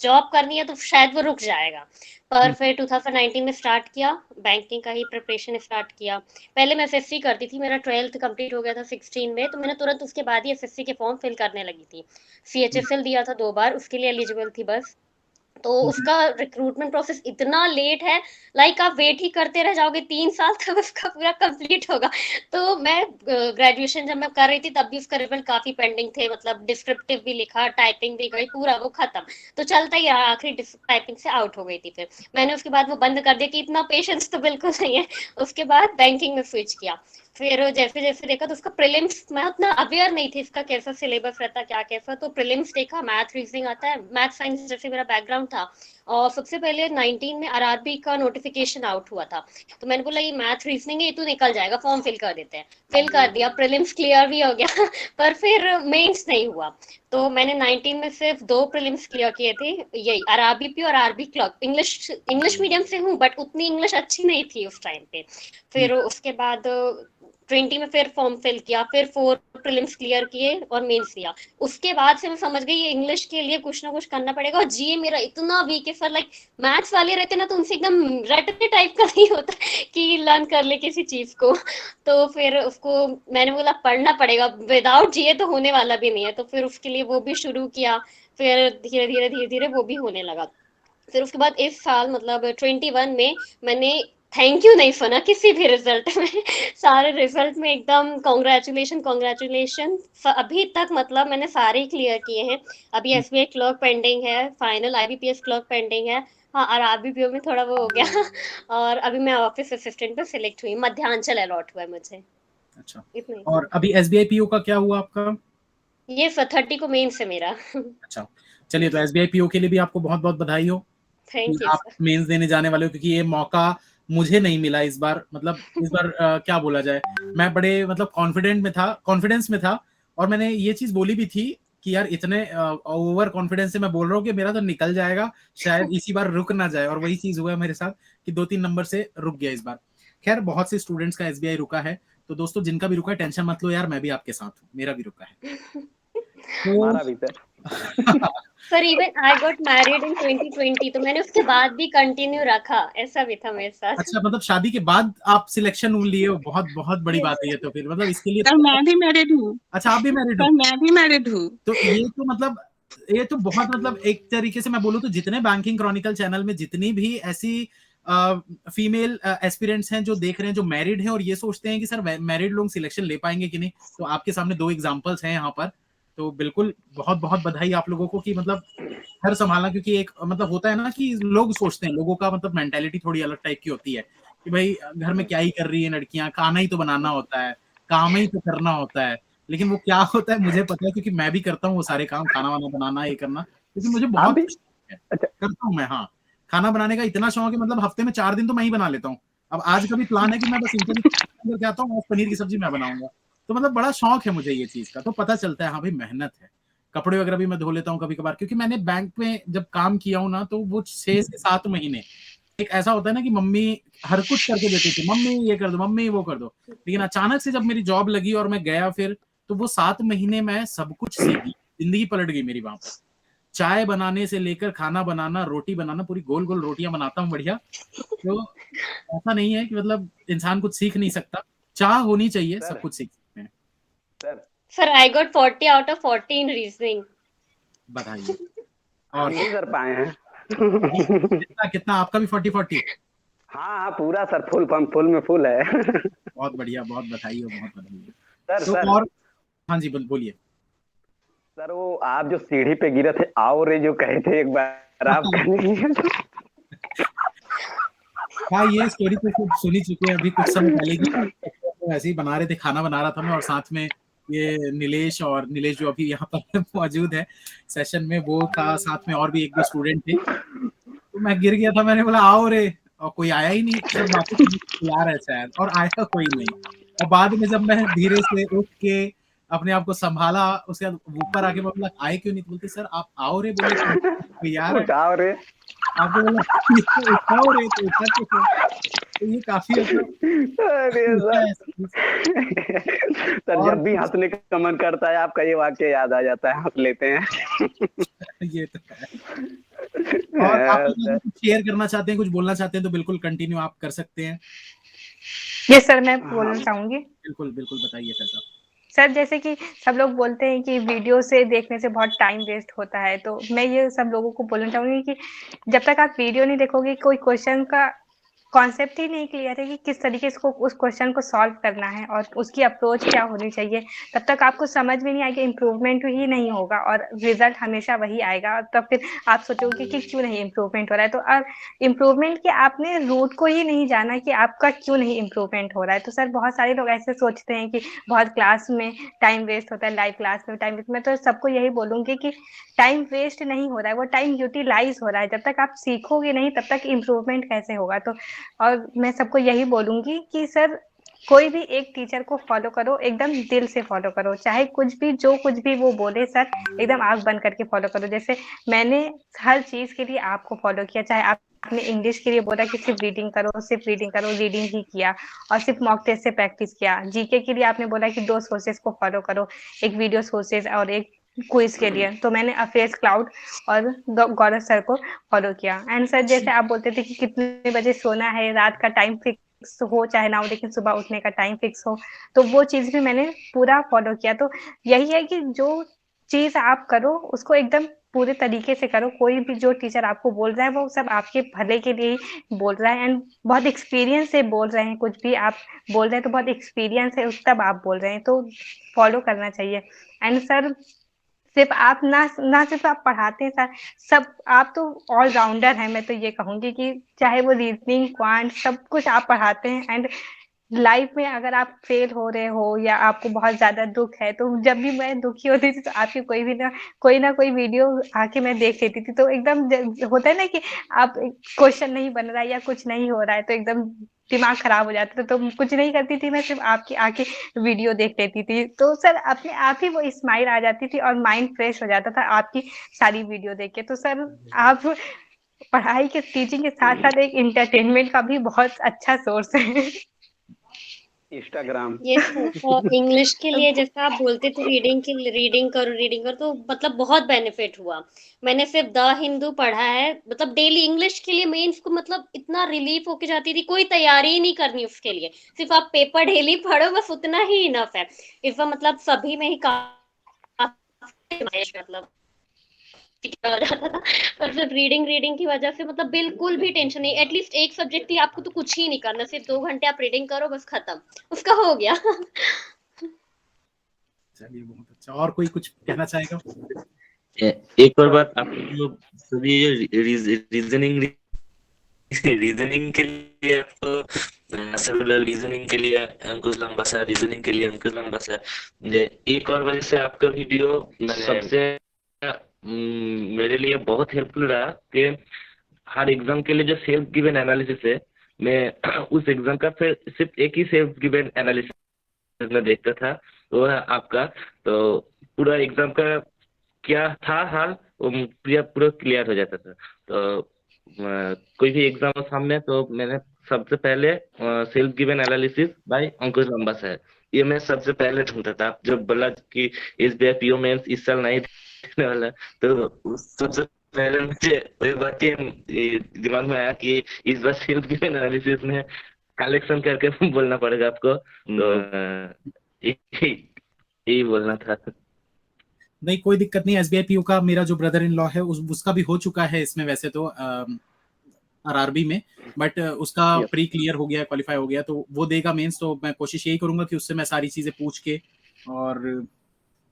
जॉब करनी है तो शायद वो रुक जाएगा। पर फिर 2019 में स्टार्ट किया, बैंकिंग का ही प्रिपरेशन स्टार्ट किया। पहले मैं एसएससी करती थी, मेरा 12th कंप्लीट हो गया था 16 में, तो मैंने तुरंत उसके बाद ही एसएससी के फॉर्म फिल करने लगी थी। सीएचएसएल दिया था 2 बार, उसके लिए एलिजिबल थी बस। तो उसका रिक्रूटमेंट प्रोसेस इतना लेट है, लाइक आप वेट ही करते रह जाओगे 3 साल तक उसका पूरा कंप्लीट होगा। तो मैं ग्रेजुएशन जब मैं कर रही थी तब भी उसका रिजल्ट काफी पेंडिंग थे, मतलब डिस्क्रिप्टिव भी लिखा, टाइपिंग भी गई, पूरा वो खत्म। तो चलता ही रहा, आखिरी टाइपिंग से आउट हो गई थी। फिर मैंने उसके बाद वो बंद कर दिया कि इतना पेशेंस तो बिल्कुल नहीं है। उसके बाद बैंकिंग में स्विच किया। फिर जैसे जैसे देखा तो उसका प्रीलिम्स, मैं उतना अवेयर नहीं थी इसका कैसा सिलेबस रहता क्या कैसा, तो प्रीलिम्स देखा, मैथ रीजनिंग आता है, मैथ साइंस जैसे मेरा बैकग्राउंड था। और सबसे पहले 19 में आरआरबी का नोटिफिकेशन आउट हुआ था। तो मैंने बोला ये मैथ रीजनिंग है, ये तो निकल जाएगा, फॉर्म फिल कर देते हैं। फिल कर दिया, प्रीलिम्स क्लियर भी हो गया पर फिर मेंस नहीं हुआ। तो मैंने 19 में सिर्फ 2 प्रीलिम्स क्लियर किए थे, यही आरआरबीपी और RB clerk. English English medium से हूँ बट उतनी इंग्लिश अच्छी नहीं थी उस टाइम पे। फिर उसके बाद 20 में फिर फॉर्म फिल किया, फिर 4 प्रीलिम्स क्लियर किए और मेंस दिया। उसके बाद से मैं समझ गई ये इंग्लिश के लिए कुछ ना कुछ करना पड़ेगा। और जीए मेरा इतना वीक है सर, लाइक मैथ्स वाले रहते ना तो उनसे एकदम रटने टाइप का नहीं होता कि लर्न कर ले किसी चीज को। तो फिर उसको मैंने बोला पढ़ना पड़ेगा, विदाउट जीए तो होने वाला भी नहीं है। तो फिर उसके लिए वो भी शुरू किया। फिर धीरे धीरे वो भी होने लगा। फिर उसके बाद इस साल मतलब 21 में मैंने थैंक यू नहीं सुना किसी भी रिजल्ट में सारे रिजल्ट में एकदम कॉन्ग्रेचुलेशन कॉन्ग्रेचुलेशन। अभी तक मतलब मैंने सारे ही क्लियर किए हैं। अभी एसबीआई क्लर्क पेंडिंग है, फाइनल आईबीपीएस क्लर्क पेंडिंग है। हाँ, और आरबीपीओ में थोड़ा वो हो गया और अभी मैं ऑफिस असिस्टेंट पे सिलेक्ट हुई, मध्यांचल अलॉट हुआ है मुझे। अच्छा, इतनी और अभी एसबीआई पीओ का क्या हुआ आपका? ये 30 को मेन से मेरा अच्छा, चलिए, तो एसबीआई पीओ के लिए भी आपको बहुत बहुत बधाई हो कि थैंक यू आप सर। मेंस देने जाने वाले हो, क्योंकि ये मौका मुझे नहीं मिला इस बार। मतलब इस बार क्या बोला जाए, मैं बड़े मतलब कॉन्फिडेंस में था, और मैंने ये चीज बोली भी थी कि यार इतने ओवर कॉन्फिडेंस से मैं बोल रहा हूँ कि मेरा तो निकल जाएगा, शायद इसी बार रुक ना जाए, और वही चीज हुआ मेरे साथ कि 2-3 नंबर से रुक गया इस बार। खैर, बहुत से स्टूडेंट्स का एसबीआई रुका है, तो दोस्तों जिनका भी रुका है टेंशन मत लो यार, मैं भी आपके साथ हूँ, मेरा भी रुका है। तो हमारा भी सर। पर even I got married in 2020, तो मैंने उसके बाद भी कंटिन्यू रखा, ऐसा भी था मेरे साथ। अच्छा, मतलब शादी के बाद आप सिलेक्शन लिए हो, बहुत बहुत बड़ी बात यस है ये तो। फिर मतलब इसके लिए सर तो मैं भी मैरिड हूँ। अच्छा, आप भी मैरिड हो? सर मैं भी मैरिड हूँ। तो ये तो मतलब ये तो बहुत मतलब एक तरीके से मैं बोलूँ तो जितने बैंकिंग क्रॉनिकल चैनल में जितनी भी ऐसी फीमेल एस्पिरेंट्स हैं जो देख रहे हैं, जो मैरिड हैं और ये सोचते हैं कि सर मैरिड लोग सिलेक्शन ले पाएंगे कि नहीं, तो आपके सामने 2 एग्जांपल्स हैं यहाँ पर। तो बिल्कुल बहुत बहुत बधाई आप लोगों को कि मतलब घर संभालना, क्योंकि एक मतलब होता है ना कि लोग सोचते हैं, लोगों का मतलब मेंटेलिटी थोड़ी अलग टाइप की होती है कि भाई घर में क्या ही कर रही है लड़कियां, खाना ही तो बनाना होता है, काम ही तो करना होता है, लेकिन वो क्या होता है मुझे पता है, क्योंकि मैं भी करता हूँ वो सारे काम, खाना वाना बनाना, ये करना, क्योंकि मुझे बहुत करता हूँ मैं। हाँ, खाना बनाने का इतना शौक है, मतलब हफ्ते में 4 दिन तो मैं ही बना लेता हूँ। अब आज का भी प्लान है कि मैं बस इंटरव्यू करके आता हूँ, आज पनीर की सब्जी मैं बनाऊंगा। तो मतलब बड़ा शौक है मुझे ये चीज का, तो पता चलता है हाँ भाई मेहनत है। कपड़े वगैरह भी मैं धो लेता हूँ कभी कभार, क्योंकि मैंने बैंक में जब काम किया हूँ ना, तो वो 6 से 7 महीने एक ऐसा होता है ना कि मम्मी हर कुछ करके देती थी, मम्मी ये कर दो, मम्मी वो कर दो। लेकिन अचानक से जब मेरी जॉब लगी और मैं गया फिर, तो वो 7 महीने में सब कुछ सीख गई, जिंदगी पलट गई मेरी वहां पर। चाय बनाने से लेकर खाना बनाना, रोटी बनाना, पूरी गोल गोल रोटियां बनाता हूँ बढ़िया। तो ऐसा नहीं है कि मतलब इंसान कुछ सीख नहीं सकता, चाह होनी चाहिए, सब कुछ सीख सकते हैं। Sir I got 40 out of 40 in reasoning. बधाई। और नहीं कर पाए हैं। कितना कितना आपका भी 40-40? हाँ हाँ पूरा सर, फुल में फुल है। बहुत बढ़िया, बहुत बधाई हो, बहुत बधाई हो। सर तो सर और हाँ जी बोलिए। सर वो आप जो सीढ़ी पे गिरे थे, आओ रे जो कहे थे, एक बार आप कहने हाँ, ये स्टोरी तो सब सुनी चुके हैं। अभी कुछ समय पहले की तो ऐसे ही बना रहे थे, खाना बना रहा था मैं, और साथ में ये नीलेश जो अभी यहाँ पर मौजूद है सेशन में, वो था साथ में, और भी 1-2 स्टूडेंट थे। तो मैं गिर गया था, मैंने बोला आओ रे, और कोई आया ही नहीं, सब बातें करने को तैयार है शायद, और आया कोई नहीं। और बाद में जब मैं धीरे से उठ के अपने आप को संभाला, उसके बाद ऊपर आके मैं बोला आए क्यों नहीं, तो बोलते सर आप आओ रे बोले तैयार है, उठाओ रे। आपको बोला उठाओ रे, तो उठा के तो ये काफी मतलब अरे सर सर और जब भी हंसने का मन करता है आपका ये वाक्य याद आ जाता है, हंस लेते हैं। ये तो है। और आप कुछ शेयर करना चाहते हैं, कुछ बोलना चाहते हैं, तो बिल्कुल कंटिन्यू आप कर सकते हैं। यस सर, मैं बोलना चाहूंगी। बिल्कुल बिल्कुल बताइए कैसा। सर जैसे कि सब लोग बोलते हैं कि वीडियो से देखने से बहुत टाइम वेस्ट होता है, तो मैं ये सब लोगों को बोलना चाहूंगी कि जब तक आप वीडियो नहीं देखोगे, कोई क्वेश्चन का कॉन्सेप्ट ही नहीं क्लियर है कि किस तरीके से उस क्वेश्चन को सॉल्व करना है और उसकी अप्रोच क्या होनी चाहिए, तब तक आपको समझ में नहीं आएगा, इम्प्रूवमेंट ही नहीं होगा और रिजल्ट हमेशा वही आएगा। और तब फिर आप सोचोगे कि क्यों नहीं इम्प्रूवमेंट हो रहा है। तो और इम्प्रूवमेंट के आपने रूट को ही नहीं जाना कि आपका क्यों नहीं इम्प्रूवमेंट हो रहा है। तो सर बहुत सारे लोग ऐसे सोचते हैं कि बहुत क्लास में टाइम वेस्ट होता है, लाइव क्लास में टाइम वेस्ट। मैं तो सबको यही बोलूंगी कि टाइम वेस्ट नहीं हो रहा है, वो टाइम यूटिलाइज हो रहा है। जब तक आप सीखोगे नहीं तब तक इम्प्रूवमेंट कैसे होगा। तो और मैं सबको यही बोलूंगी कि सर कोई भी एक टीचर को फॉलो करो, एकदम दिल से फॉलो करो, चाहे कुछ भी जो कुछ भी वो बोले सर एकदम आंख बंद करके फॉलो करो। जैसे मैंने हर चीज के लिए आपको फॉलो किया, चाहे आपने इंग्लिश के लिए बोला कि सिर्फ रीडिंग करो, सिर्फ रीडिंग करो, रीडिंग ही किया और सिर्फ मॉक टेस्ट से प्रैक्टिस किया। जीके के लिए आपने बोला कि 2 सोर्सेस को फॉलो करो, एक वीडियो सोर्सेस और एक क्विज के लिए, तो मैंने अफेयर्स क्लाउड और गौरव सर को फॉलो किया। एंड सर जैसे आप बोलते थे कि कितने बजे सोना है, रात का टाइम फिक्स हो चाहे ना हो, लेकिन सुबह उठने का टाइम फिक्स हो, तो वो चीज भी मैंने पूरा फॉलो किया। तो यही है कि जो चीज आप करो उसको एकदम पूरे तरीके से करो। कोई भी जो टीचर आपको बोल रहा है वो सब आपके भले के लिए ही बोल रहा है, एंड बहुत एक्सपीरियंस से बोल रहे हैं। कुछ भी आप बोल रहे हैं तो बहुत एक्सपीरियंस है तब आप बोल रहे हैं, तो फॉलो करना चाहिए। एंड सर सिर्फ आप ना सिर्फ आप पढ़ाते हैं सर, सब आप तो ऑलराउंडर हैं। मैं तो ये कहूंगी कि चाहे वो रीजनिंग क्वांट सब कुछ आप पढ़ाते हैं। एंड लाइफ में अगर आप फेल हो रहे हो या आपको बहुत ज्यादा दुख है, तो जब भी मैं दुखी होती थी तो आपकी कोई ना कोई वीडियो आके मैं देख लेती थी। तो एकदम होता है ना कि आप क्वेश्चन नहीं बन रहा है या कुछ नहीं हो रहा है तो एकदम दिमाग खराब हो जाता था, तो कुछ नहीं करती थी, मैं सिर्फ आपकी आके वीडियो देख लेती थी। तो सर अपने आप ही वो स्माइल आ जाती थी और माइंड फ्रेश हो जाता था आपकी सारी वीडियो देख के। तो सर आप पढ़ाई के टीचिंग के साथ साथ एक इंटरटेनमेंट का भी बहुत अच्छा सोर्स है। इंस्टाग्राम। ये इंग्लिश के लिए जैसा आप बोलते थे रीडिंग करो, तो मतलब बहुत बेनिफिट हुआ। मैंने सिर्फ द हिंदू पढ़ा है, मतलब डेली इंग्लिश के लिए मेंस को मतलब इतना रिलीफ होके जाती थी, कोई तैयारी ही नहीं करनी उसके लिए, सिर्फ आप पेपर डेली पढ़ो बस, उतना ही इनफ है। इस बार मतलब सभी में ही काफी मतलब हो जाता था। पर सिर्फ रीडिंग की वजह से मतलब बिल्कुल भी टेंशन नहीं। एटलीस्ट एक सब्जेक्ट की आपको तो कुछ ही नहीं करना, सिर्फ 2 घंटे आप रीडिंग करो बस, खत्म, उसका हो गया। चलिए बहुत अच्छा। और कोई कुछ कहना चाहेगा? एक और बात, आप जो सभी रीजनिंग के लिए आपको सेलुलर रीजनिंग के लिए अंकुश लंबासा, रीजनिंग के लिए अंकुश लंबासा। एक और वजह से आपका वीडियो सबसे मेरे लिए बहुत हेल्पफुल रहा कि हर एग्जाम के लिए जो सेल्फ गिवन एनालिसिस है, मैं उस एग्जाम का फिर सिर्फ एक ही सेल्फ गिवन एनालिसिस में देखता था, वो है आपका। तो पूरा एग्जाम का क्या था हाल वो पूरा पूरा क्लियर हो जाता था। तो कोई भी एग्जाम हो सामने तो मैंने सबसे पहले सेल्फ गिवन एनालिसिस बाय अंकुश लंबासा है, ये मैं सबसे पहले ढूंढता था। जब बोला कि SBI PO मेंस इस साल नहीं देने वाला, तो सबसे पहले मुझे वही बात ये दिमाग में आया कि इस बार सेल्फ गिवन एनालिसिस में कलेक्शन करके बोलना पड़ेगा आपको। तो यही बोलना था। नहीं, कोई दिक्कत नहीं। SBI PO का मेरा जो ब्रदर इन लॉ है उसका भी हो चुका है इसमें वैसे तो RRB में, बट उसका प्री क्लियर हो गया, क्वालिफाई हो गया, तो वो देगा मेंस। तो मैं कोशिश यही करूंगा कि उससे मैं सारी चीजें पूछ के और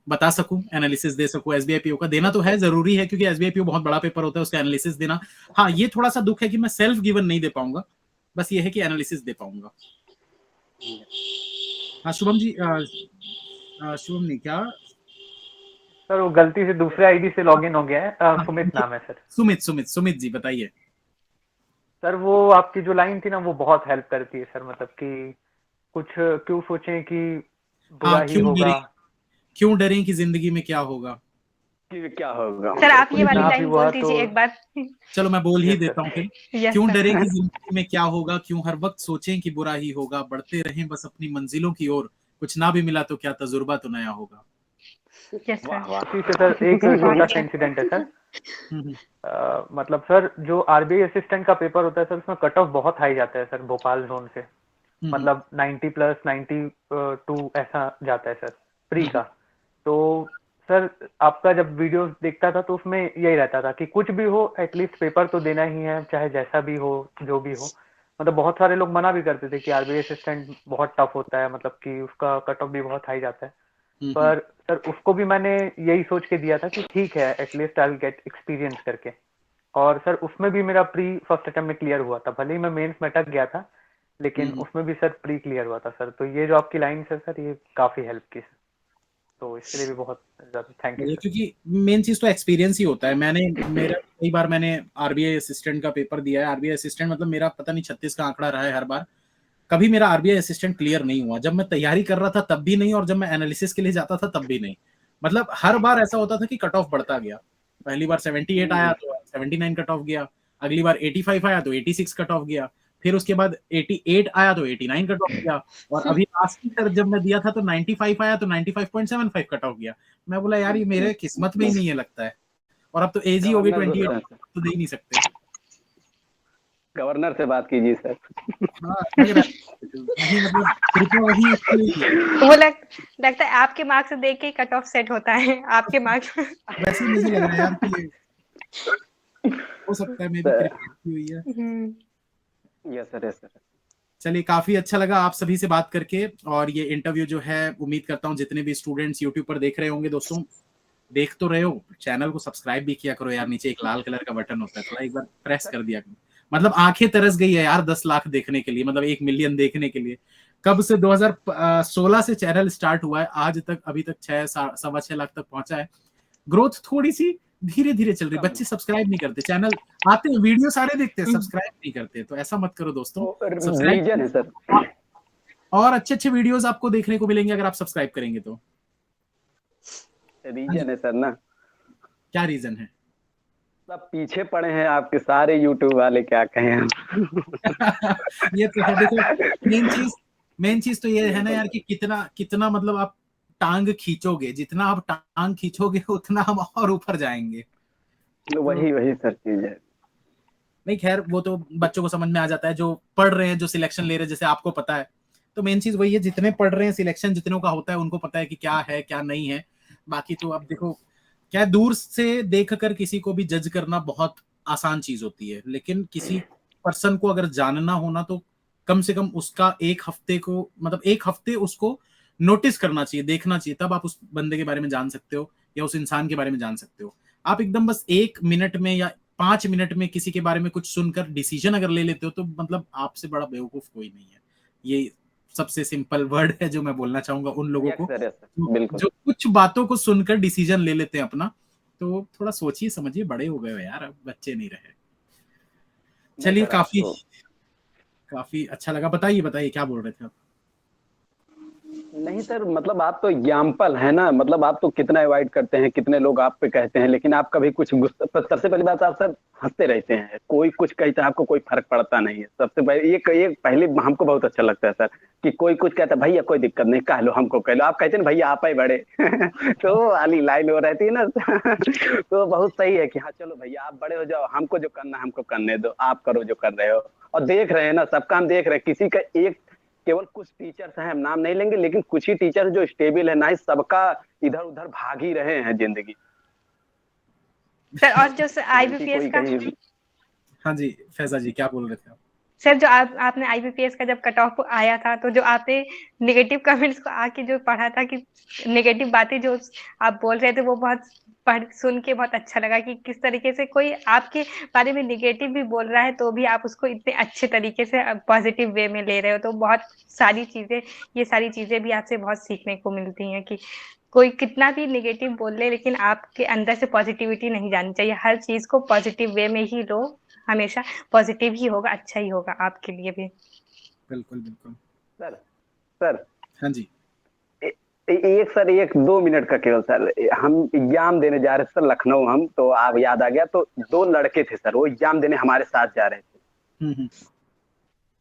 बता सकूं, एनालिसिस दे सकूं। SBI PO का देना तो है, जरूरी है, क्योंकि SBI PO बहुत बड़ा पेपर होता है, उसका एनालिसिस देना। हाँ, ये थोड़ा सा दुख है कि मैं सेल्फ गिवन नहीं दे पाऊंगा, बस ये है कि एनालिसिस दे पाऊंगा। हाँ शुभम जी, शुभम नहीं क्या सर वो गलती से दूसरे आईडी से लॉगिन हो गया है। सुमित नाम है सर। सुमित जी बताइए। सर वो आपकी जो लाइन थी ना वो बहुत हेल्प करती है सर, मतलब कि कुछ क्यों सोचें कि बुरा ही होगा, क्यों डरें कि जिंदगी में क्या होगा। क्या होगा सर आप ये वाली लाइन बोल दीजिए तो एक बार। चलो मैं बोल ही देता हूँ फिर। क्यों डरें कि जिंदगी में क्या होगा, क्यों हर वक्त सोचें कि बुरा ही होगा, बढ़ते रहें बस अपनी मंजिलों की ओर, कुछ ना भी मिला तो क्या तजुर्बा तो नया होगा। Yes sir. सर एक छोटा सा इंसिडेंट है सर। मतलब सर जो RBI असिस्टेंट का पेपर होता है सर, उसमें कट ऑफ बहुत हाई जाता है सर, भोपाल जोन से मतलब 90+, 92 ऐसा जाता है सर प्री का। तो सर आपका जब वीडियो देखता था तो उसमें यही रहता था कि कुछ भी हो एटलीस्ट पेपर तो देना ही है, चाहे जैसा भी हो, जो भी हो। मतलब बहुत सारे लोग मना भी करते थे कि RBI असिस्टेंट बहुत टफ होता है, मतलब कि उसका कट ऑफ भी बहुत हाई जाता है। पर सर उसको भी मैंने यही सोच के दिया था कि ठीक है, at least I will get experience करके। और सर उसमें भी मेरा प्री फर्स्ट अटेम्प्ट में क्लियर हुआ था, भले ही मैं मेंस में अटक गया था, लेकिन उसमें भी सर प्री क्लियर हुआ था सर। तो ये जो आपकी लाइन है सर, ये काफी हेल्प की सर, तो इसके लिए भी बहुत ज्यादा थैंक यू। क्योंकि मेन चीज तो एक्सपीरियंस ही होता है। मेरा कई बार मैंने RBI असिस्टेंट का पेपर दिया है। RBI असिस्टेंट मतलब मेरा पता नहीं 36 का आंकड़ा रहा है हर बार, कभी मेरा RBI असिस्टेंट क्लियर नहीं हुआ। जब मैं तैयारी कर रहा था तब भी नहीं, और जब मैं एनालिसिस के लिए जाता था तब भी नहीं। मतलब हर बार ऐसा होता था कि कट ऑफ बढ़ता गया। पहली बार 78 आया तो 79 कट ऑफ गया, अगली बार 85 आया तो 86 कट ऑफ गया, फिर उसके बाद 88 आया तो 89 कट ऑफ गया, और अभी लास्ट ईयर जब मैं दिया था तो 95 आया तो 95.75 कट ऑफ गया। मैं बोला यार ये मेरे किस्मत में ही नहीं है लगता है। और अब तो एज ही हो गई 28, तो दे ही नहीं सकते। गवर्नर से बात कीजिए सर। वो लगता है आपके मार्क्स से देख के कट ऑफ सेट होता है आपके मार्क्स। वैसे मुझे लग रहा है यार कि हो सकता है मेरी क्रिएटिव हुई है। Yes sir, yes sir. चलिए, काफी अच्छा लगा आप सभी से बात करके। और ये इंटरव्यू जो है, उम्मीद करता हूँ जितने भी स्टूडेंट्स यूट्यूब पर देख रहे होंगे, दोस्तों देख तो रहे हो, चैनल को सब्सक्राइब भी किया करो यार। नीचे एक लाल कलर का बटन होता है, थोड़ा एक बार प्रेस कर दिया करो। मतलब आंखें तरस गई है यार 10 लाख देखने के लिए, मतलब 1 मिलियन देखने के लिए। कब से 2016 से चैनल स्टार्ट हुआ है, आज तक अभी तक 6-6.25 लाख तक पहुंचा है। ग्रोथ थोड़ी सी धीरे धीरे चल रही। बच्चे सब्सक्राइब नहीं करते, चैनल आते हैं, वीडियो सारे देखते हैं, सब्सक्राइब नहीं करते। तो ऐसा मत करो दोस्तों, रीजन है सर। और अच्छे वीडियोस आपको देखने को मिलेंगे अगर आप सब्सक्राइब करेंगे तो। रीजन है सर ना। क्या रीजन है? सब पीछे पड़े हैं आपके सारे यूट्यूब वाले, क्या कहें हम। ये तो है। देखो मेन चीज तो ये है ना यार कि कितना मतलब आप टांग खींचोगे, जितना आप टांग खींचोगे उतना हम और ऊपर जाएंगे। वही सर चीज है। नहीं खैर, वो तो बच्चों को समझ में आ जाता है जो पढ़ रहे हैं, जो सिलेक्शन ले रहे हैं, जैसे आपको पता है। तो मेन चीज वही है, जितने पढ़ रहे हैं सिलेक्शन जितनों का होता है उनको पता है कि क्या है क्या नहीं है। बाकी तो अब देखो, क्या दूर से देखकर किसी को भी जज करना बहुत आसान चीज होती है, लेकिन किसी पर्सन को अगर जानना होना तो कम से कम उसका एक हफ्ते उसको नोटिस करना चाहिए, देखना चाहिए, तब आप उस बंदे के बारे में जान सकते हो या उस इंसान के बारे में जान सकते हो। आप एकदम बस 1 मिनट में या 5 मिनट में किसी के बारे में कुछ सुनकर डिसीजन अगर ले लेते हो तो मतलब आपसे बड़ा बेवकूफ कोई नहीं है। ये सबसे सिंपल वर्ड है जो मैं बोलना चाहूंगा उन लोगों को बिल्कुल। जो कुछ बातों को सुनकर डिसीजन ले लेते हैं अपना। तो थोड़ा सोचिए समझिए, बड़े हो गए हो यार, अब बच्चे नहीं रहे। चलिए, काफी अच्छा लगा। बताइए क्या बोल रहे थे आप? नहीं सर, मतलब आप तो एग्जाम्पल है ना, मतलब आप तो कितना अवॉइड करते हैं, कितने लोग आप पे कहते हैं, लेकिन आप कभी कुछ गुस्सा, सबसे पहली बात आप सर हंसते रहते हैं, कोई कुछ कहता है आपको कोई फर्क पड़ता नहीं है। सबसे पहले ये पहले हमको बहुत अच्छा लगता है सर कि कोई कुछ कहता है भैया कोई दिक्कत नहीं, कह लो हमको कह लो, आप कहते हैं भैया आप ही बड़े तो वाली लाइन हो रहती है ना तो बहुत सही है कि हाँ चलो भैया आप बड़े हो जाओ, हमको जो करना है हमको करने दो, आप करो जो कर रहे हो। और देख रहे हैं ना, सबका हम देख रहे हैं, किसी का एक केवल कुछ टीचर्स हैं, हम नाम नहीं लेंगे, लेकिन कुछ ही टीचर्स जो स्टेबल है, ना सबका इधर उधर भाग ही रहे हैं जिंदगी। सर और जो IBPS का, हाँ जी फैजा जी क्या बोल रहे थे आप? सर जो आपने IBPS का जब कट ऑफ आया था, तो जो आपने नेगेटिव कमेंट्स को आके जो पढ़ा था कि नेगेटिव बातें जो आप बोल रहे थे, वो बहुत सुन के बहुत अच्छा लगा कि किस तरीके से कोई आपके बारे में नेगेटिव भी बोल रहा है तो भी आप उसको इतने अच्छे तरीके से पॉजिटिव वे में ले रहे हो। तो बहुत सारी चीजें, ये सारी चीजें भी आपसे बहुत सीखने को मिलती हैं कि कोई कितना भी नेगेटिव बोल ले, लेकिन आपके अंदर से पॉजिटिविटी नहीं जानी चाहिए। हर चीज को पॉजिटिव वे में ही लो, हमेशा पॉजिटिव ही होगा, अच्छा ही होगा आपके लिए भी। बिल्कुल। सर हाँ जी। एक 2 मिनट का केवल सर, हम एग्जाम देने जा रहे थे सर लखनऊ, हम तो आप याद आ गया, तो 2 लड़के थे सर, वो एग्जाम देने हमारे साथ जा रहे थे।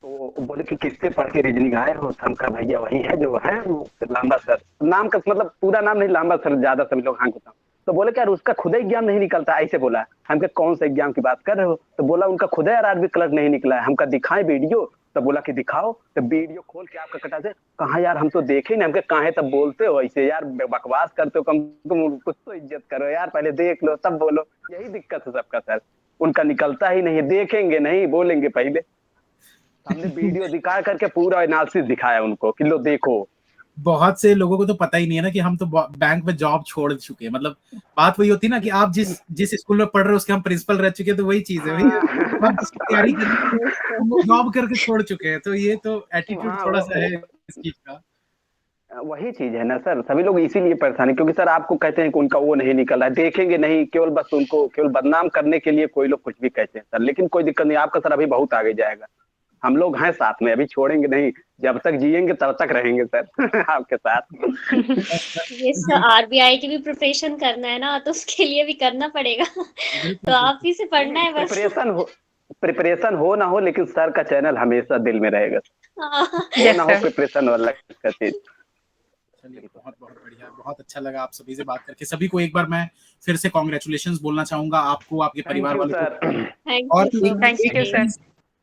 तो बोले कि किससे पढ़ के रीजनिंग आए हो? हम कहा भैया वही है जो है लांबा सर, नाम का मतलब पूरा नाम नहीं, लांबा सर ज्यादा सभी लोग हाँ होता। तो बोले कि यार उसका खुद ही एग्जाम नहीं निकलता, ऐसे बोला। हम कहा कौन सा एग्जाम की बात कर रहे हो? तो बोला उनका खुद ही आरआरबी क्लर्क नहीं निकला है। हमका दिखाएं वीडियो? तो बोला कि दिखाओ। तो वीडियो खोल के आपका कटा से, कहा यार हम तो देखे नहीं। हमके कहा तब बोलते हो ऐसे यार, बकवास करते हो, कम तुम कुछ तो इज्जत करो यार, पहले देख लो तब बोलो। यही दिक्कत है सबका सर, उनका निकलता ही नहीं है, देखेंगे नहीं बोलेंगे पहले। हमने वीडियो दिखा करके पूरा एनालिसिस दिखाया उनको कि लो देखो। बहुत से लोगों को तो पता ही नहीं है ना कि हम तो बैंक में जॉब छोड़ चुके हैं। मतलब बात वही होती है ना कि आप जिस स्कूल में पढ़ रहे हो उसके हम प्रिंसिपल रह चुके हैं, तो वही चीज है भाई, हम जिसकी तैयारी कर रहे हैं जॉब करके छोड़ चुके हैं। तो ये तो एटीट्यूड थोड़ा सा है इस चीज का। वही चीज है ना सर, सभी लोग इसीलिए परेशान है, क्योंकि सर आपको कहते हैं कि उनका वो नहीं निकल रहा है, देखेंगे नहीं, केवल बस उनको केवल बदनाम करने के लिए कोई लोग कुछ भी कहते हैं सर। लेकिन कोई दिक्कत नहीं, आपका सर अभी बहुत आगे जाएगा, हम लोग हैं साथ में, अभी छोड़ेंगे नहीं, जब तक जिएंगे तब तक रहेंगे सर आपके साथ। ये सर RBI की भी प्रिपरेशन करना है ना, तो उसके लिए भी करना पड़ेगा तो आप ही से पढ़ना है बस। प्रिपरेशन हो ना हो, लेकिन सर का चैनल हमेशा दिल में रहेगा, हाँ। ना हो प्रिपरेशन वाला चीज। चलिए बहुत बढ़िया, बहुत अच्छा लगा आप सभी से बात करके। सभी को एक बार मैं फिर से कॉन्ग्रेचुलेशंस बोलना चाहूंगा, आपको, आपके परिवार वालों को। और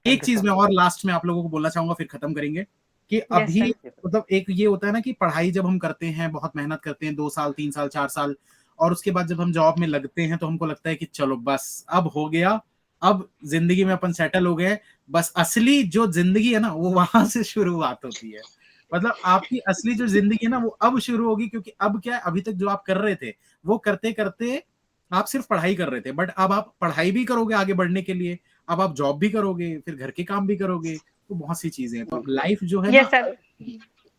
एक चीज मैं और लास्ट में आप लोगों को बोलना चाहूंगा, फिर खत्म करेंगे कि अभी मतलब एक ये होता है ना कि पढ़ाई जब हम करते हैं, बहुत मेहनत करते हैं 2 साल 3 साल 4 साल, और उसके बाद जब हम जॉब में लगते हैं तो हमको लगता है कि चलो बस अब हो गया, अब जिंदगी में अपन सेटल हो गए। बस असली जो जिंदगी है ना वो वहां से शुरुआत होती है। मतलब आपकी असली जो जिंदगी है ना वो अब शुरू होगी, क्योंकि अब क्या है, अभी तक जो आप कर रहे थे वो करते करते आप सिर्फ पढ़ाई कर रहे थे, बट अब आप पढ़ाई भी करोगे आगे बढ़ने के लिए, अब आप जॉब भी करोगे, फिर घर के काम भी करोगे, तो बहुत सी चीजें हैं। तो लाइफ जो है ना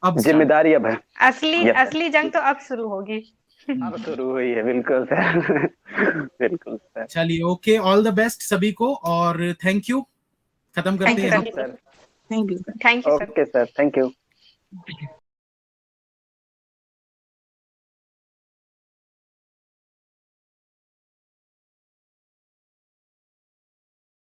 अब जिम्मेदारी अब है, असली जंग तो अब शुरू होगी, अब शुरू हुई है। बिल्कुल सर बिल्कुल सर। चलिए ओके, ऑल द बेस्ट सभी को, और थैंक यू। खत्म करते हैं। Thank you sir. Okay sir, thank you.